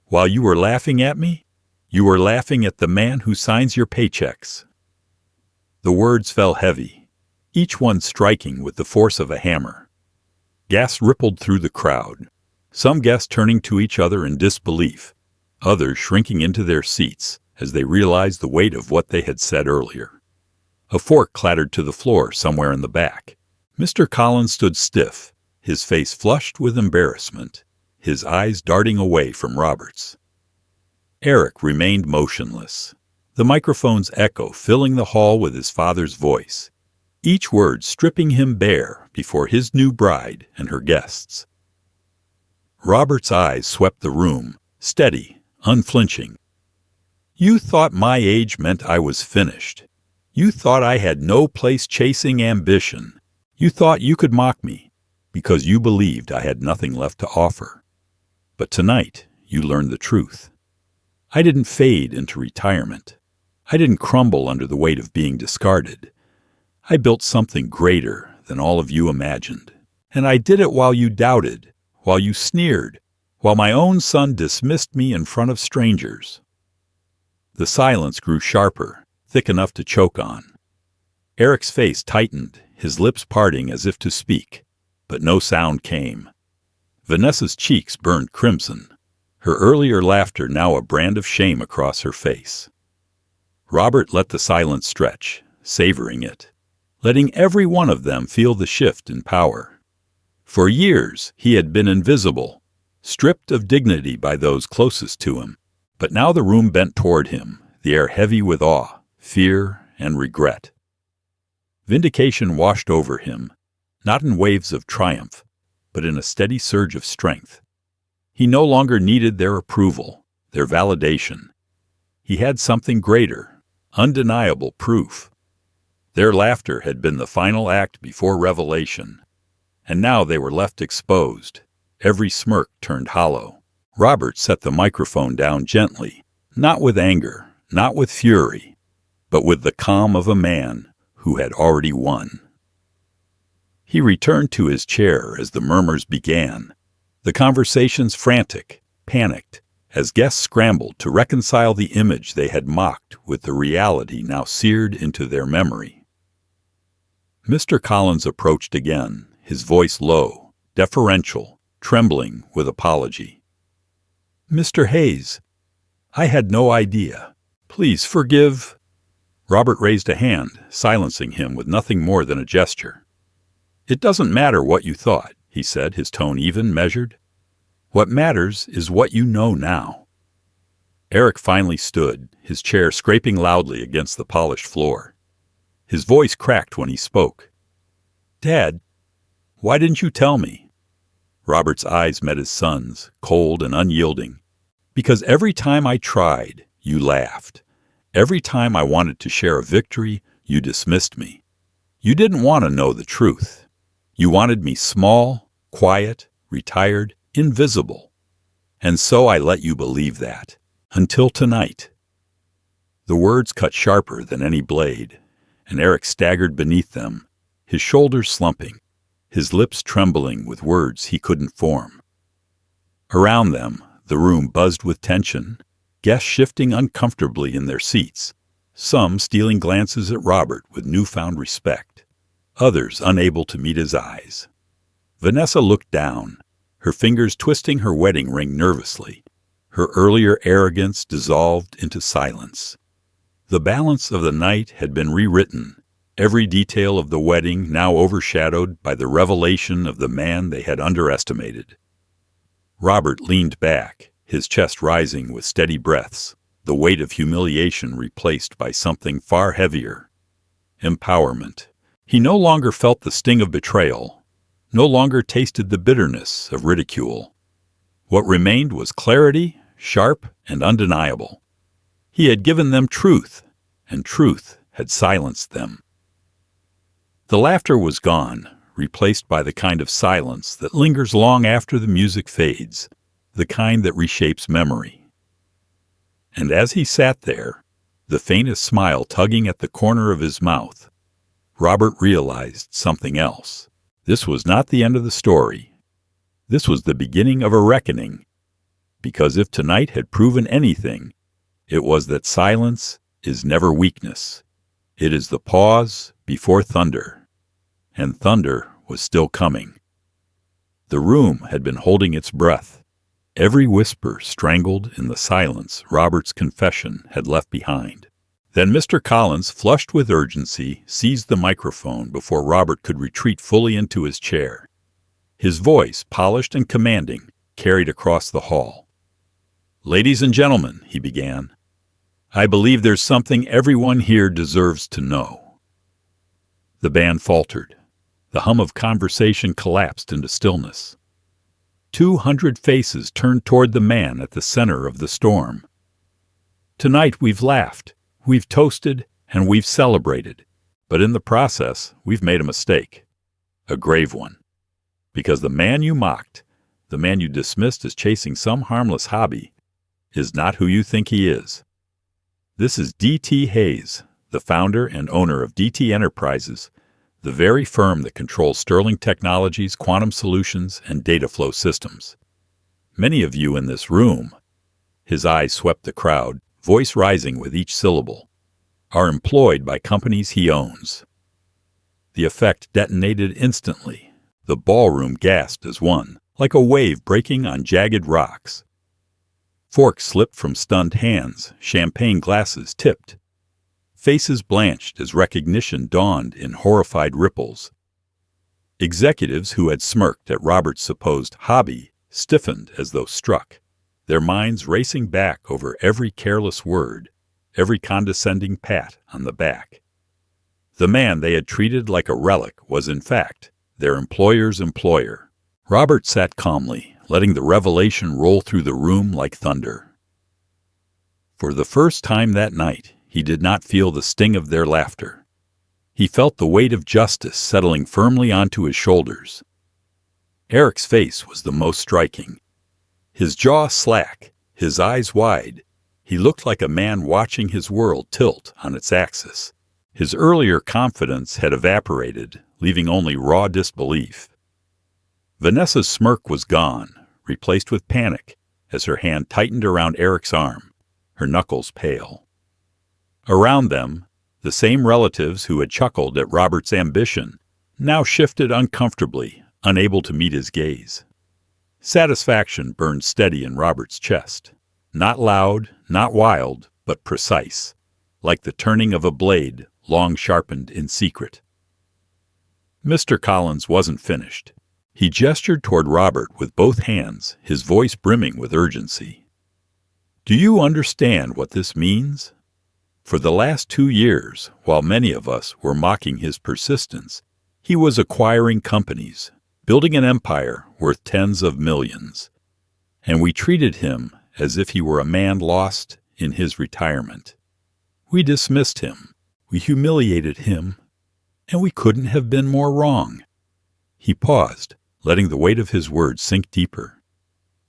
While you were laughing at me, you were laughing at the man who signs your paychecks." The words fell heavy, each one striking with the force of a hammer. Gasps rippled through the crowd, some guests turning to each other in disbelief, others shrinking into their seats as they realized the weight of what they had said earlier. A fork clattered to the floor somewhere in the back. Mr. Collins stood stiff, his face flushed with embarrassment, his eyes darting away from Robert's. Eric remained motionless, the microphone's echo filling the hall with his father's voice, each word stripping him bare before his new bride and her guests. Robert's eyes swept the room, steady, unflinching. "You thought my age meant I was finished. You thought I had no place chasing ambition. You thought you could mock me because you believed I had nothing left to offer. But tonight, you learned the truth. I didn't fade into retirement. I didn't crumble under the weight of being discarded. I built something greater than all of you imagined. And I did it while you doubted, while you sneered, while my own son dismissed me in front of strangers." The silence grew sharper, thick enough to choke on. Eric's face tightened, his lips parting as if to speak, but no sound came. Vanessa's cheeks burned crimson, her earlier laughter now a brand of shame across her face. Robert let the silence stretch, savoring it, letting every one of them feel the shift in power. For years he had been invisible, stripped of dignity by those closest to him, but now the room bent toward him, the air heavy with awe, fear, and regret. Vindication washed over him, not in waves of triumph, but in a steady surge of strength. He no longer needed their approval, their validation. He had something greater, undeniable proof. Their laughter had been the final act before revelation, and now they were left exposed. Every smirk turned hollow. Robert set the microphone down gently, not with anger, not with fury, but with the calm of a man who had already won. He returned to his chair as the murmurs began, the conversations frantic, panicked, as guests scrambled to reconcile the image they had mocked with the reality now seared into their memory. Mr. Collins approached again, his voice low, deferential, trembling with apology. "Mr. Hayes, I had no idea. Please forgive." Robert raised a hand, silencing him with nothing more than a gesture. "It doesn't matter what you thought," he said, his tone even, measured. What matters is what you know now." Eric finally stood, his chair scraping loudly against the polished floor. His voice cracked when he spoke. "Dad, why didn't you tell me?" Robert's eyes met his son's, cold and unyielding. "Because every time I tried, you laughed. Every time I wanted to share a victory, you dismissed me. You didn't want to know the truth. You wanted me small, quiet, retired, invisible. And so I let you believe that. Until tonight." The words cut sharper than any blade, and Eric staggered beneath them, his shoulders slumping, his lips trembling with words he couldn't form. Around them, the room buzzed with tension, guests shifting uncomfortably in their seats, some stealing glances at Robert with newfound respect, others unable to meet his eyes. Vanessa looked down, her fingers twisting her wedding ring nervously, her earlier arrogance dissolved into silence. The balance of the night had been rewritten, every detail of the wedding now overshadowed by the revelation of the man they had underestimated. Robert leaned back, his chest rising with steady breaths, the weight of humiliation replaced by something far heavier: empowerment. He no longer felt the sting of betrayal, no longer tasted the bitterness of ridicule. What remained was clarity, sharp and undeniable. He had given them truth, and truth had silenced them. The laughter was gone, replaced by the kind of silence that lingers long after the music fades, the kind that reshapes memory. And as he sat there, the faintest smile tugging at the corner of his mouth, Robert realized something else. This was not the end of the story. This was the beginning of a reckoning. Because if tonight had proven anything, it was that silence is never weakness. It is the pause before thunder. And thunder was still coming. The room had been holding its breath, every whisper strangled in the silence Robert's confession had left behind. Then Mr. Collins, flushed with urgency, seized the microphone before Robert could retreat fully into his chair. His voice, polished and commanding, carried across the hall. "Ladies and gentlemen," he began, "I believe there's something everyone here deserves to know." The band faltered. The hum of conversation collapsed into stillness. 200 faces turned toward the man at the center of the storm. "Tonight we've laughed, we've toasted, and we've celebrated. But in the process, we've made a mistake. A grave one. Because the man you mocked, the man you dismissed as chasing some harmless hobby, is not who you think he is. This is D.T. Hayes, the founder and owner of D.T. Enterprises, the very firm that controls Sterling Technologies, quantum solutions, and data flow systems. Many of you in this room," his eyes swept the crowd, voice rising with each syllable, "are employed by companies he owns." The effect detonated instantly. The ballroom gasped as one, like a wave breaking on jagged rocks. Forks slipped from stunned hands, champagne glasses tipped. Faces blanched as recognition dawned in horrified ripples. Executives who had smirked at Robert's supposed hobby stiffened as though struck, their minds racing back over every careless word, every condescending pat on the back. The man they had treated like a relic was, in fact, their employer's employer. Robert sat calmly, letting the revelation roll through the room like thunder. For the first time that night, he did not feel the sting of their laughter. He felt the weight of justice settling firmly onto his shoulders. Eric's face was the most striking. His jaw slack, his eyes wide, he looked like a man watching his world tilt on its axis. His earlier confidence had evaporated, leaving only raw disbelief. Vanessa's smirk was gone, replaced with panic, as her hand tightened around Eric's arm, her knuckles pale. Around them, the same relatives who had chuckled at Robert's ambition now shifted uncomfortably, unable to meet his gaze. Satisfaction burned steady in Robert's chest, not loud, not wild, but precise, like the turning of a blade long sharpened in secret. Mr. Collins wasn't finished. He gestured toward Robert with both hands, his voice brimming with urgency. "Do you understand what this means? For the last 2 years, while many of us were mocking his persistence, he was acquiring companies, building an empire worth tens of millions. And we treated him as if he were a man lost in his retirement. We dismissed him, we humiliated him, and we couldn't have been more wrong." He paused, letting the weight of his words sink deeper.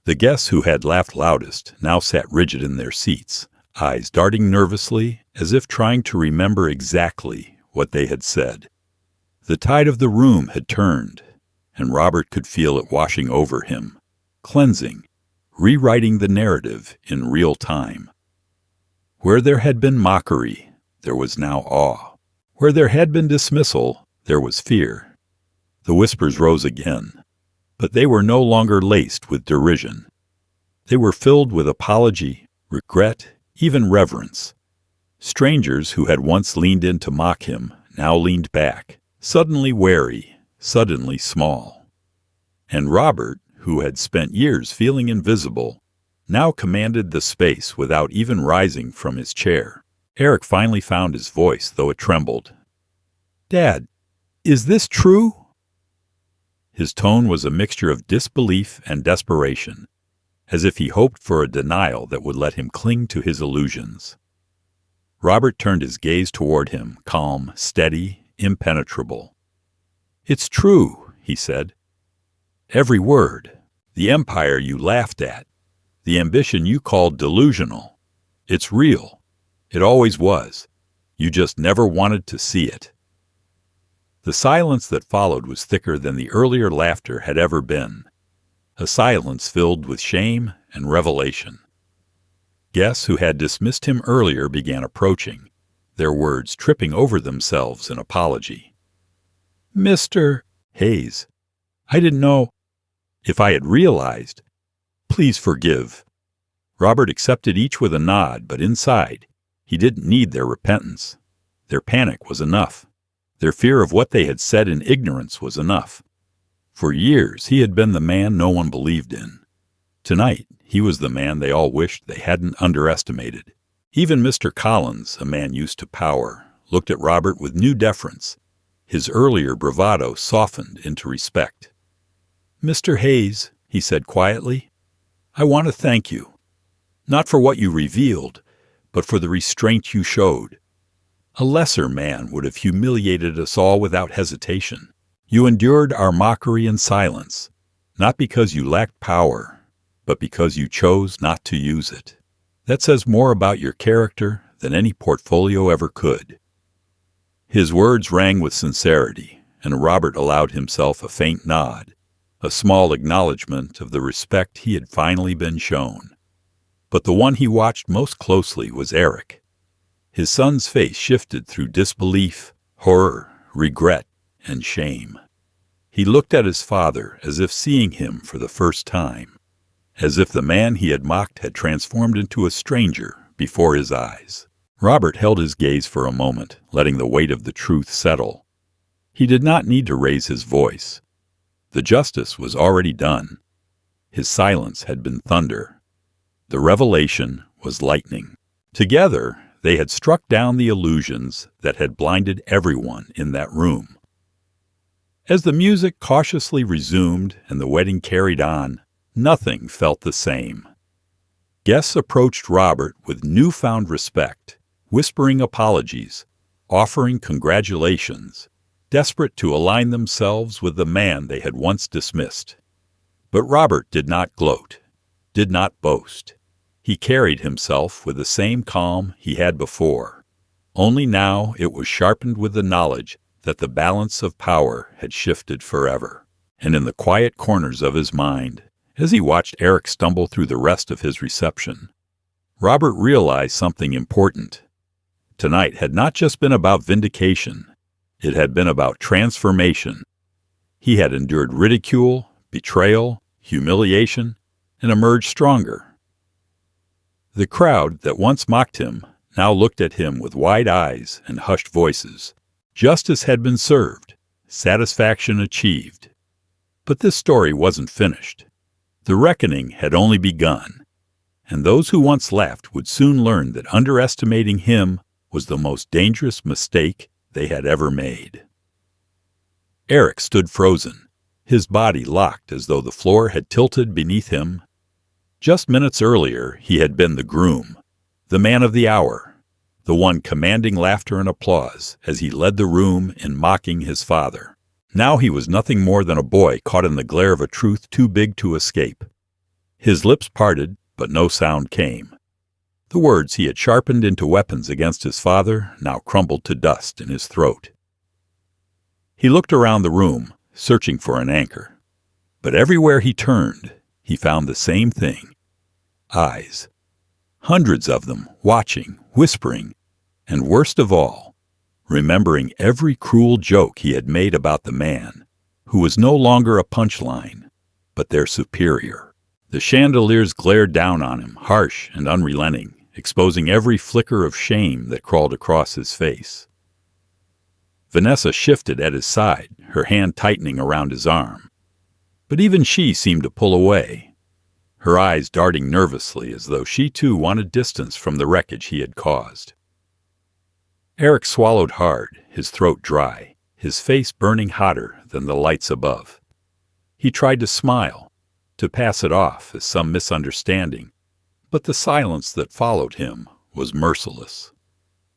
The guests who had laughed loudest now sat rigid in their seats, eyes darting nervously as if trying to remember exactly what they had said. The tide of the room had turned, and Robert could feel it washing over him, cleansing, rewriting the narrative in real time. Where there had been mockery, there was now awe. Where there had been dismissal, there was fear. The whispers rose again, but they were no longer laced with derision. They were filled with apology, regret, even reverence. Strangers who had once leaned in to mock him now leaned back, suddenly wary, suddenly small. And Robert, who had spent years feeling invisible, now commanded the space without even rising from his chair. Eric finally found his voice, though it trembled. "Dad, is this true?" His tone was a mixture of disbelief and desperation, as if he hoped for a denial that would let him cling to his illusions. Robert turned his gaze toward him, calm, steady, impenetrable. "It's true," he said. "Every word. The empire you laughed at. The ambition you called delusional. It's real. It always was. You just never wanted to see it." The silence that followed was thicker than the earlier laughter had ever been, a silence filled with shame and revelation. Guests who had dismissed him earlier began approaching, their words tripping over themselves in apology. "Mr. Hayes, I didn't know. If I had realized, please forgive." Robert accepted each with a nod, but inside, he didn't need their repentance. Their panic was enough. Their fear of what they had said in ignorance was enough. For years, he had been the man no one believed in. Tonight, he was the man they all wished they hadn't underestimated. Even Mr. Collins, a man used to power, looked at Robert with new deference. His earlier bravado softened into respect. "Mr. Hayes," he said quietly, "I want to thank you. Not for what you revealed, but for the restraint you showed. A lesser man would have humiliated us all without hesitation. You endured our mockery in silence, not because you lacked power, but because you chose not to use it. That says more about your character than any portfolio ever could." His words rang with sincerity, and Robert allowed himself a faint nod, a small acknowledgment of the respect he had finally been shown. But the one he watched most closely was Eric. His son's face shifted through disbelief, horror, regret, and shame. He looked at his father as if seeing him for the first time, as if the man he had mocked had transformed into a stranger before his eyes. Robert held his gaze for a moment, letting the weight of the truth settle. He did not need to raise his voice. The justice was already done. His silence had been thunder. The revelation was lightning. Together, they had struck down the illusions that had blinded everyone in that room. As the music cautiously resumed and the wedding carried on, nothing felt the same. Guests approached Robert with newfound respect, whispering apologies, offering congratulations, desperate to align themselves with the man they had once dismissed. But Robert did not gloat, did not boast. He carried himself with the same calm he had before. Only now it was sharpened with the knowledge that the balance of power had shifted forever. And in the quiet corners of his mind, as he watched Eric stumble through the rest of his reception, Robert realized something important. Tonight had not just been about vindication. It had been about transformation. He had endured ridicule, betrayal, humiliation, and emerged stronger. The crowd that once mocked him now looked at him with wide eyes and hushed voices. Justice had been served, satisfaction achieved. But this story wasn't finished. The reckoning had only begun, and those who once laughed would soon learn that underestimating him was the most dangerous mistake they had ever made. Eric stood frozen, his body locked as though the floor had tilted beneath him. Just minutes earlier, he had been the groom, the man of the hour, the one commanding laughter and applause as he led the room in mocking his father. Now he was nothing more than a boy caught in the glare of a truth too big to escape. His lips parted, but no sound came. The words he had sharpened into weapons against his father now crumbled to dust in his throat. He looked around the room, searching for an anchor. But everywhere he turned, he found the same thing. Eyes. Hundreds of them, watching, whispering, and worst of all, remembering every cruel joke he had made about the man, who was no longer a punchline, but their superior. The chandeliers glared down on him, harsh and unrelenting, exposing every flicker of shame that crawled across his face. Vanessa shifted at his side, her hand tightening around his arm. But even she seemed to pull away, her eyes darting nervously as though she too wanted distance from the wreckage he had caused. Eric swallowed hard, his throat dry, his face burning hotter than the lights above. He tried to smile, to pass it off as some misunderstanding, but the silence that followed him was merciless.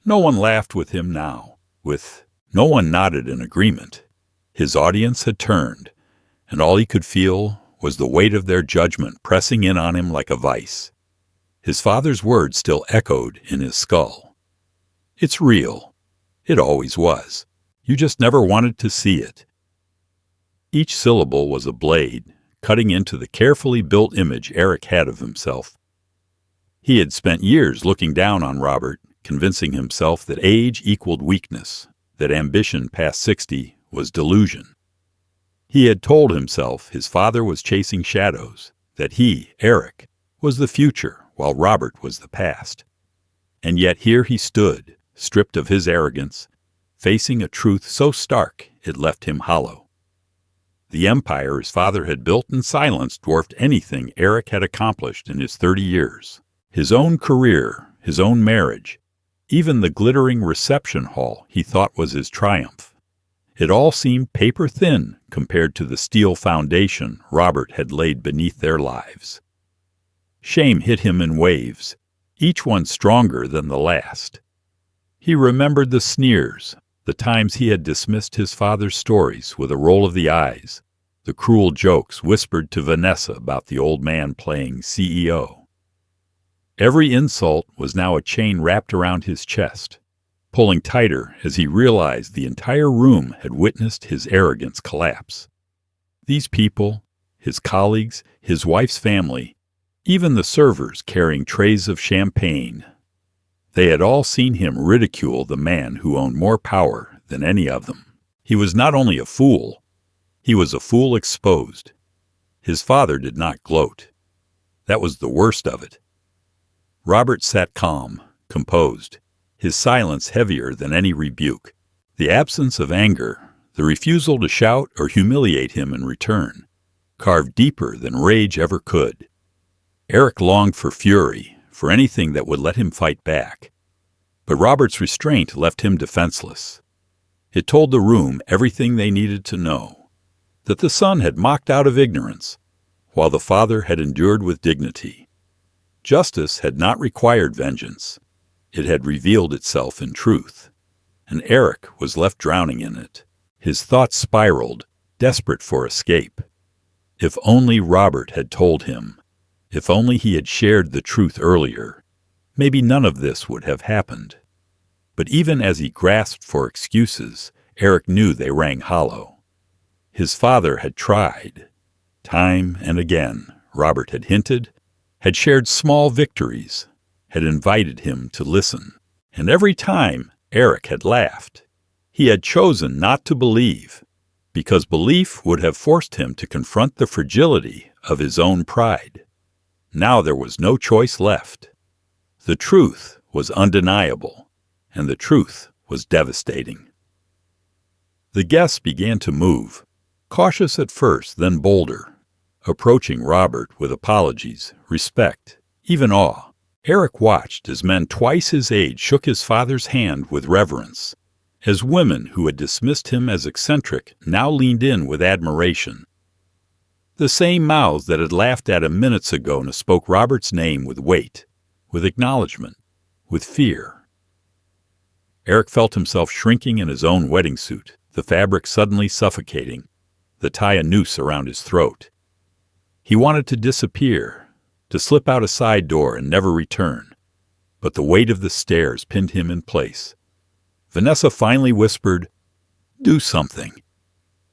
No one laughed with him now, no one nodded in agreement. His audience had turned, and all he could feel was the weight of their judgment pressing in on him like a vice. His father's words still echoed in his skull. "It's real. It always was. You just never wanted to see it." Each syllable was a blade, cutting into the carefully built image Eric had of himself. He had spent years looking down on Robert, convincing himself that age equaled weakness, that ambition past 60 was delusion. He had told himself his father was chasing shadows, that he, Eric, was the future while Robert was the past. And yet here he stood, stripped of his arrogance, facing a truth so stark it left him hollow. The empire his father had built in silence dwarfed anything Eric had accomplished in his 30 years. His own career, his own marriage, even the glittering reception hall he thought was his triumph. It all seemed paper-thin compared to the steel foundation Robert had laid beneath their lives. Shame hit him in waves, each one stronger than the last. He remembered the sneers, the times he had dismissed his father's stories with a roll of the eyes, the cruel jokes whispered to Vanessa about the old man playing CEO. Every insult was now a chain wrapped around his chest, pulling tighter as he realized the entire room had witnessed his arrogance collapse. These people, his colleagues, his wife's family, even the servers carrying trays of champagne, they had all seen him ridicule the man who owned more power than any of them. He was not only a fool, he was a fool exposed. His father did not gloat. That was the worst of it. Robert sat calm, composed, his silence heavier than any rebuke. The absence of anger, the refusal to shout or humiliate him in return, carved deeper than rage ever could. Eric longed for fury, for anything that would let him fight back. But Robert's restraint left him defenseless. It told the room everything they needed to know, that the son had mocked out of ignorance, while the father had endured with dignity. Justice had not required vengeance. It had revealed itself in truth, and Eric was left drowning in it. His thoughts spiraled, desperate for escape. If only Robert had told him. If only he had shared the truth earlier, maybe none of this would have happened. But even as he grasped for excuses, Eric knew they rang hollow. His father had tried. Time and again, Robert had hinted, had shared small victories, had invited him to listen. And every time, Eric had laughed. He had chosen not to believe, because belief would have forced him to confront the fragility of his own pride. Now there was no choice left. The truth was undeniable, and the truth was devastating. The guests began to move, Cautious at first, then bolder, approaching Robert with apologies, respect, even awe. Eric watched as men twice his age shook his father's hand with reverence, as women who had dismissed him as eccentric now leaned in with admiration. The same mouths that had laughed at him minutes ago now spoke Robert's name with weight, with acknowledgement, with fear. Eric felt himself shrinking in his own wedding suit, the fabric suddenly suffocating, the tie a noose around his throat. He wanted to disappear, to slip out a side door and never return, but the weight of the stairs pinned him in place. Vanessa finally whispered, "Do something."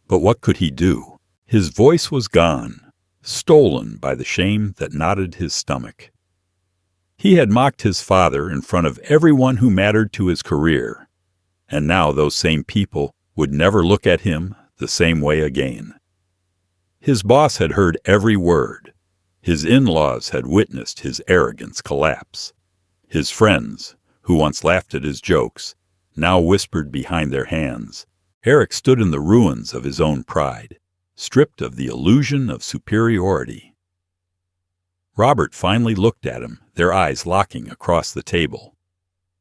But what could he do? His voice was gone, stolen by the shame that knotted his stomach. He had mocked his father in front of everyone who mattered to his career, and now those same people would never look at him the same way again. His boss had heard every word. His in-laws had witnessed his arrogance collapse. His friends, who once laughed at his jokes, now whispered behind their hands. Eric stood in the ruins of his own pride, stripped of the illusion of superiority. Robert finally looked at him, their eyes locking across the table.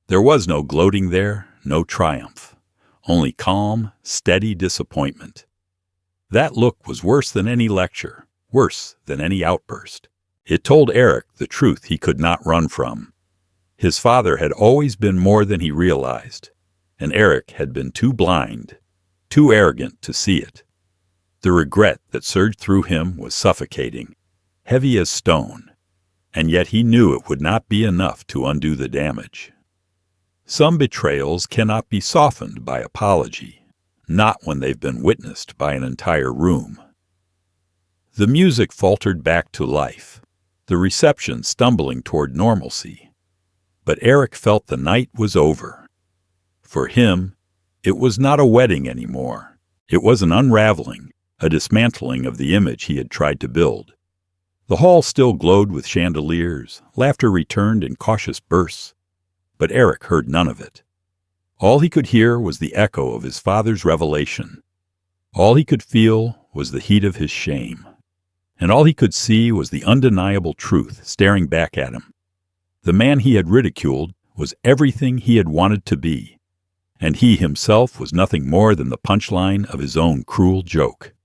There was no gloating there, no triumph, only calm, steady disappointment. That look was worse than any lecture, worse than any outburst. It told Eric the truth he could not run from. His father had always been more than he realized, and Eric had been too blind, too arrogant to see it. The regret that surged through him was suffocating, heavy as stone, and yet he knew it would not be enough to undo the damage. Some betrayals cannot be softened by apology, not when they've been witnessed by an entire room. The music faltered back to life, the reception stumbling toward normalcy. But Eric felt the night was over. For him, it was not a wedding anymore. It was an unraveling, a dismantling of the image he had tried to build. The hall still glowed with chandeliers, laughter returned in cautious bursts, but Eric heard none of it. All he could hear was the echo of his father's revelation. All he could feel was the heat of his shame. And all he could see was the undeniable truth staring back at him. The man he had ridiculed was everything he had wanted to be, and he himself was nothing more than the punchline of his own cruel joke.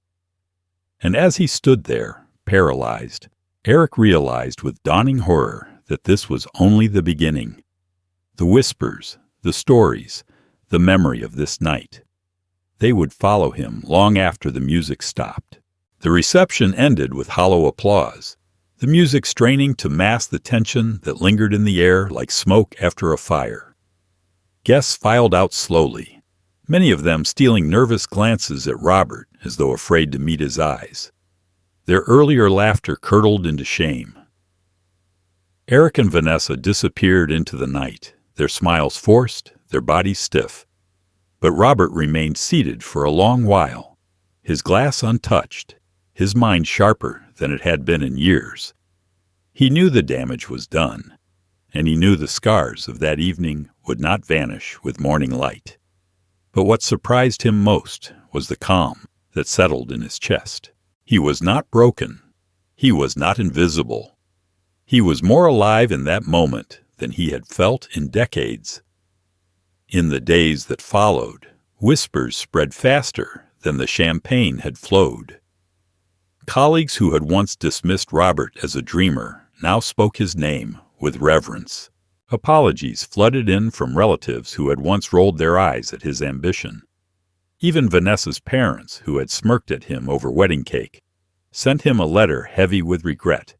And as he stood there, paralyzed, Eric realized with dawning horror that this was only the beginning. The whispers, the stories, the memory of this night. They would follow him long after the music stopped. The reception ended with hollow applause, the music straining to mask the tension that lingered in the air like smoke after a fire. Guests filed out slowly, many of them stealing nervous glances at Robert as though afraid to meet his eyes. Their earlier laughter curdled into shame. Eric and Vanessa disappeared into the night, their smiles forced, their bodies stiff. But Robert remained seated for a long while, his glass untouched, his mind sharper than it had been in years. He knew the damage was done, and he knew the scars of that evening would not vanish with morning light. But what surprised him most was the calm that settled in his chest. He was not broken. He was not invisible. He was more alive in that moment than he had felt in decades. In the days that followed, whispers spread faster than the champagne had flowed. Colleagues who had once dismissed Robert as a dreamer now spoke his name with reverence. Apologies flooded in from relatives who had once rolled their eyes at his ambition. Even Vanessa's parents, who had smirked at him over wedding cake, sent him a letter heavy with regret.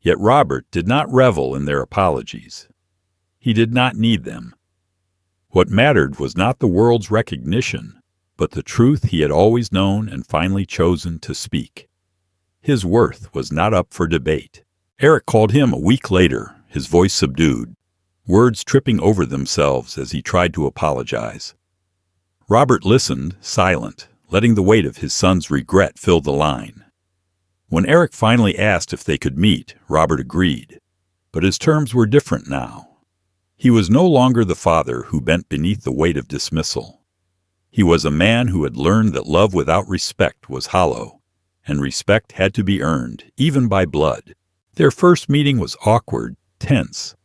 Yet Robert did not revel in their apologies. He did not need them. What mattered was not the world's recognition, but the truth he had always known and finally chosen to speak. His worth was not up for debate. Eric called him a week later, his voice subdued, words tripping over themselves as he tried to apologize. Robert listened, silent, letting the weight of his son's regret fill the line. When Eric finally asked if they could meet, Robert agreed, but his terms were different now. He was no longer the father who bent beneath the weight of dismissal. He was a man who had learned that love without respect was hollow, and respect had to be earned, even by blood. Their first meeting was awkward, tense.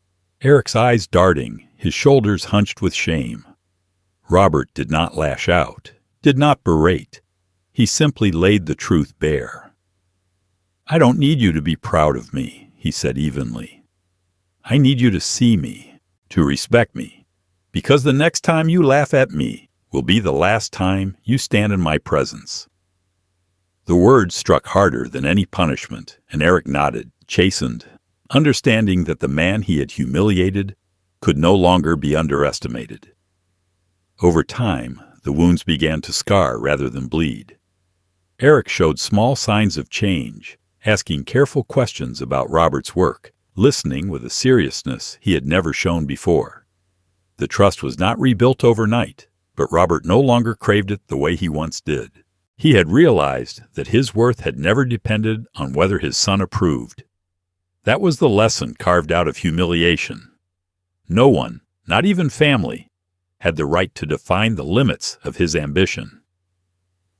Eric's eyes darting, his shoulders hunched with shame. Robert did not lash out, did not berate. He simply laid the truth bare. "I don't need you to be proud of me," he said evenly. "I need you to see me, to respect me, because the next time you laugh at me will be the last time you stand in my presence." The words struck harder than any punishment, and Eric nodded, chastened, understanding that the man he had humiliated could no longer be underestimated. Over time, the wounds began to scar rather than bleed. Eric showed small signs of change, asking careful questions about Robert's work, listening with a seriousness he had never shown before. The trust was not rebuilt overnight, but Robert no longer craved it the way he once did. He had realized that his worth had never depended on whether his son approved. That was the lesson carved out of humiliation. No one, not even family, had the right to define the limits of his ambition.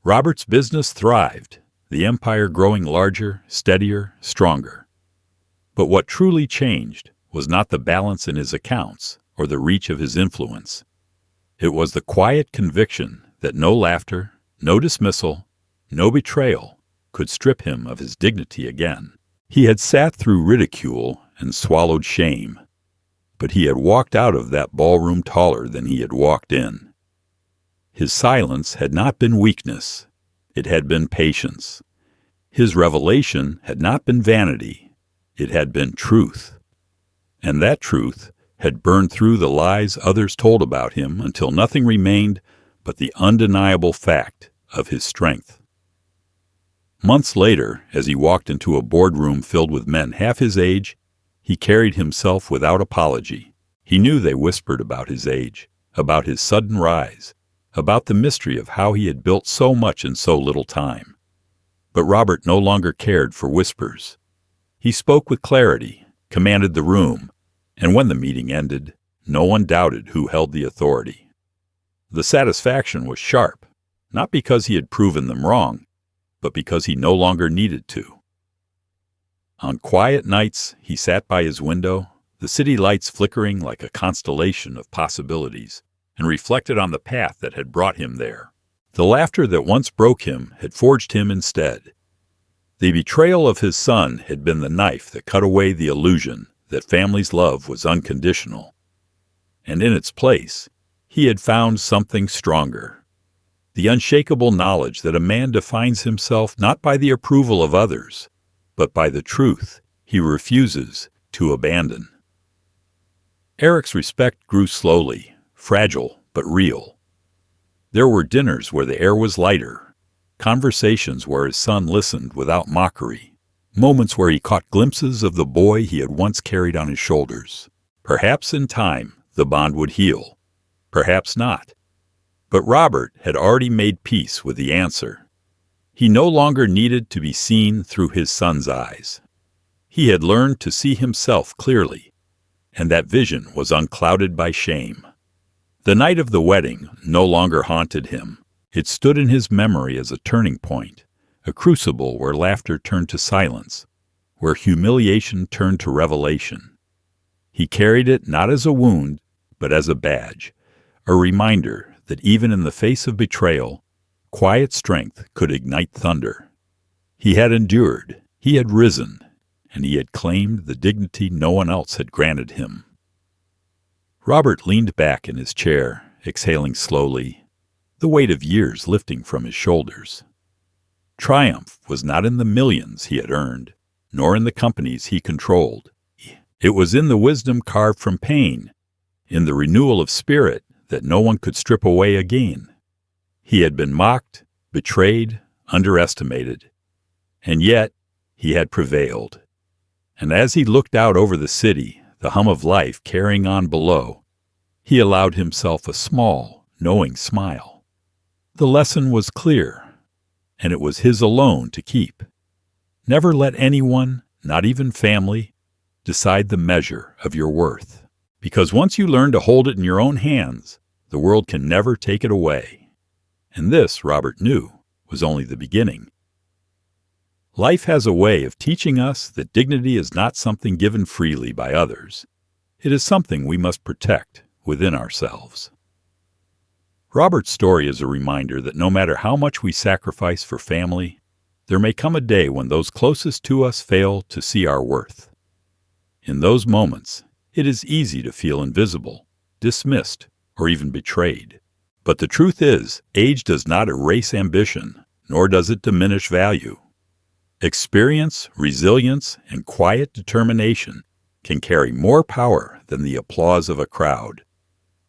Robert's business thrived, the empire growing larger, steadier, stronger. But what truly changed was not the balance in his accounts or the reach of his influence. It was the quiet conviction that no laughter, no dismissal, no betrayal could strip him of his dignity again. He had sat through ridicule and swallowed shame, but he had walked out of that ballroom taller than he had walked in. His silence had not been weakness, it had been patience. His revelation had not been vanity, it had been truth. And that truth had burned through the lies others told about him until nothing remained but the undeniable fact of his strength. Months later, as he walked into a boardroom filled with men half his age, he carried himself without apology. He knew they whispered about his age, about his sudden rise, about the mystery of how he had built so much in so little time. But Robert no longer cared for whispers. He spoke with clarity, commanded the room, and when the meeting ended, no one doubted who held the authority. The satisfaction was sharp, not because he had proven them wrong, but because he no longer needed to. On quiet nights, he sat by his window, the city lights flickering like a constellation of possibilities, and reflected on the path that had brought him there. The laughter that once broke him had forged him instead. The betrayal of his son had been the knife that cut away the illusion that family's love was unconditional. And in its place, he had found something stronger. The unshakable knowledge that a man defines himself not by the approval of others, but by the truth he refuses to abandon. Eric's respect grew slowly, fragile but real. There were dinners where the air was lighter, conversations where his son listened without mockery, moments where he caught glimpses of the boy he had once carried on his shoulders. Perhaps in time the bond would heal, perhaps not. But Robert had already made peace with the answer. He no longer needed to be seen through his son's eyes. He had learned to see himself clearly, and that vision was unclouded by shame. The night of the wedding no longer haunted him. It stood in his memory as a turning point, a crucible where laughter turned to silence, where humiliation turned to revelation. He carried it not as a wound, but as a badge, a reminder that even in the face of betrayal, quiet strength could ignite thunder. He had endured, he had risen, and he had claimed the dignity no one else had granted him. Robert leaned back in his chair, exhaling slowly, the weight of years lifting from his shoulders. Triumph was not in the millions he had earned, nor in the companies he controlled. It was in the wisdom carved from pain, in the renewal of spirit that no one could strip away again. He had been mocked, betrayed, underestimated, and yet he had prevailed. And as he looked out over the city, the hum of life carrying on below, he allowed himself a small, knowing smile. The lesson was clear, and it was his alone to keep. Never let anyone, not even family, decide the measure of your worth. Because once you learn to hold it in your own hands, the world can never take it away. And this, Robert knew, was only the beginning. Life has a way of teaching us that dignity is not something given freely by others. It is something we must protect within ourselves. Robert's story is a reminder that no matter how much we sacrifice for family, there may come a day when those closest to us fail to see our worth. In those moments, it is easy to feel invisible, dismissed, or even betrayed. But the truth is, age does not erase ambition, nor does it diminish value. Experience, resilience, and quiet determination can carry more power than the applause of a crowd.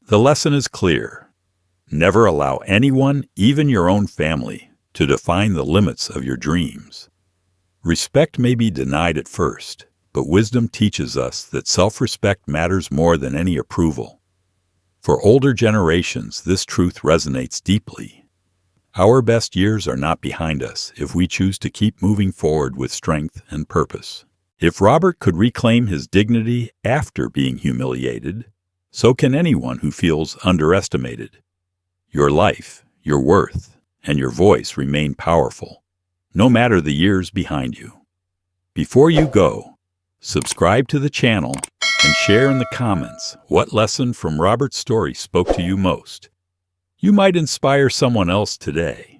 The lesson is clear. Never allow anyone, even your own family, to define the limits of your dreams. Respect may be denied at first, but wisdom teaches us that self-respect matters more than any approval. For older generations, this truth resonates deeply. Our best years are not behind us if we choose to keep moving forward with strength and purpose. If Robert could reclaim his dignity after being humiliated, so can anyone who feels underestimated. Your life, your worth, and your voice remain powerful, no matter the years behind you. Before you go, subscribe to the channel and share in the comments what lesson from Robert's story spoke to you most. You might inspire someone else today.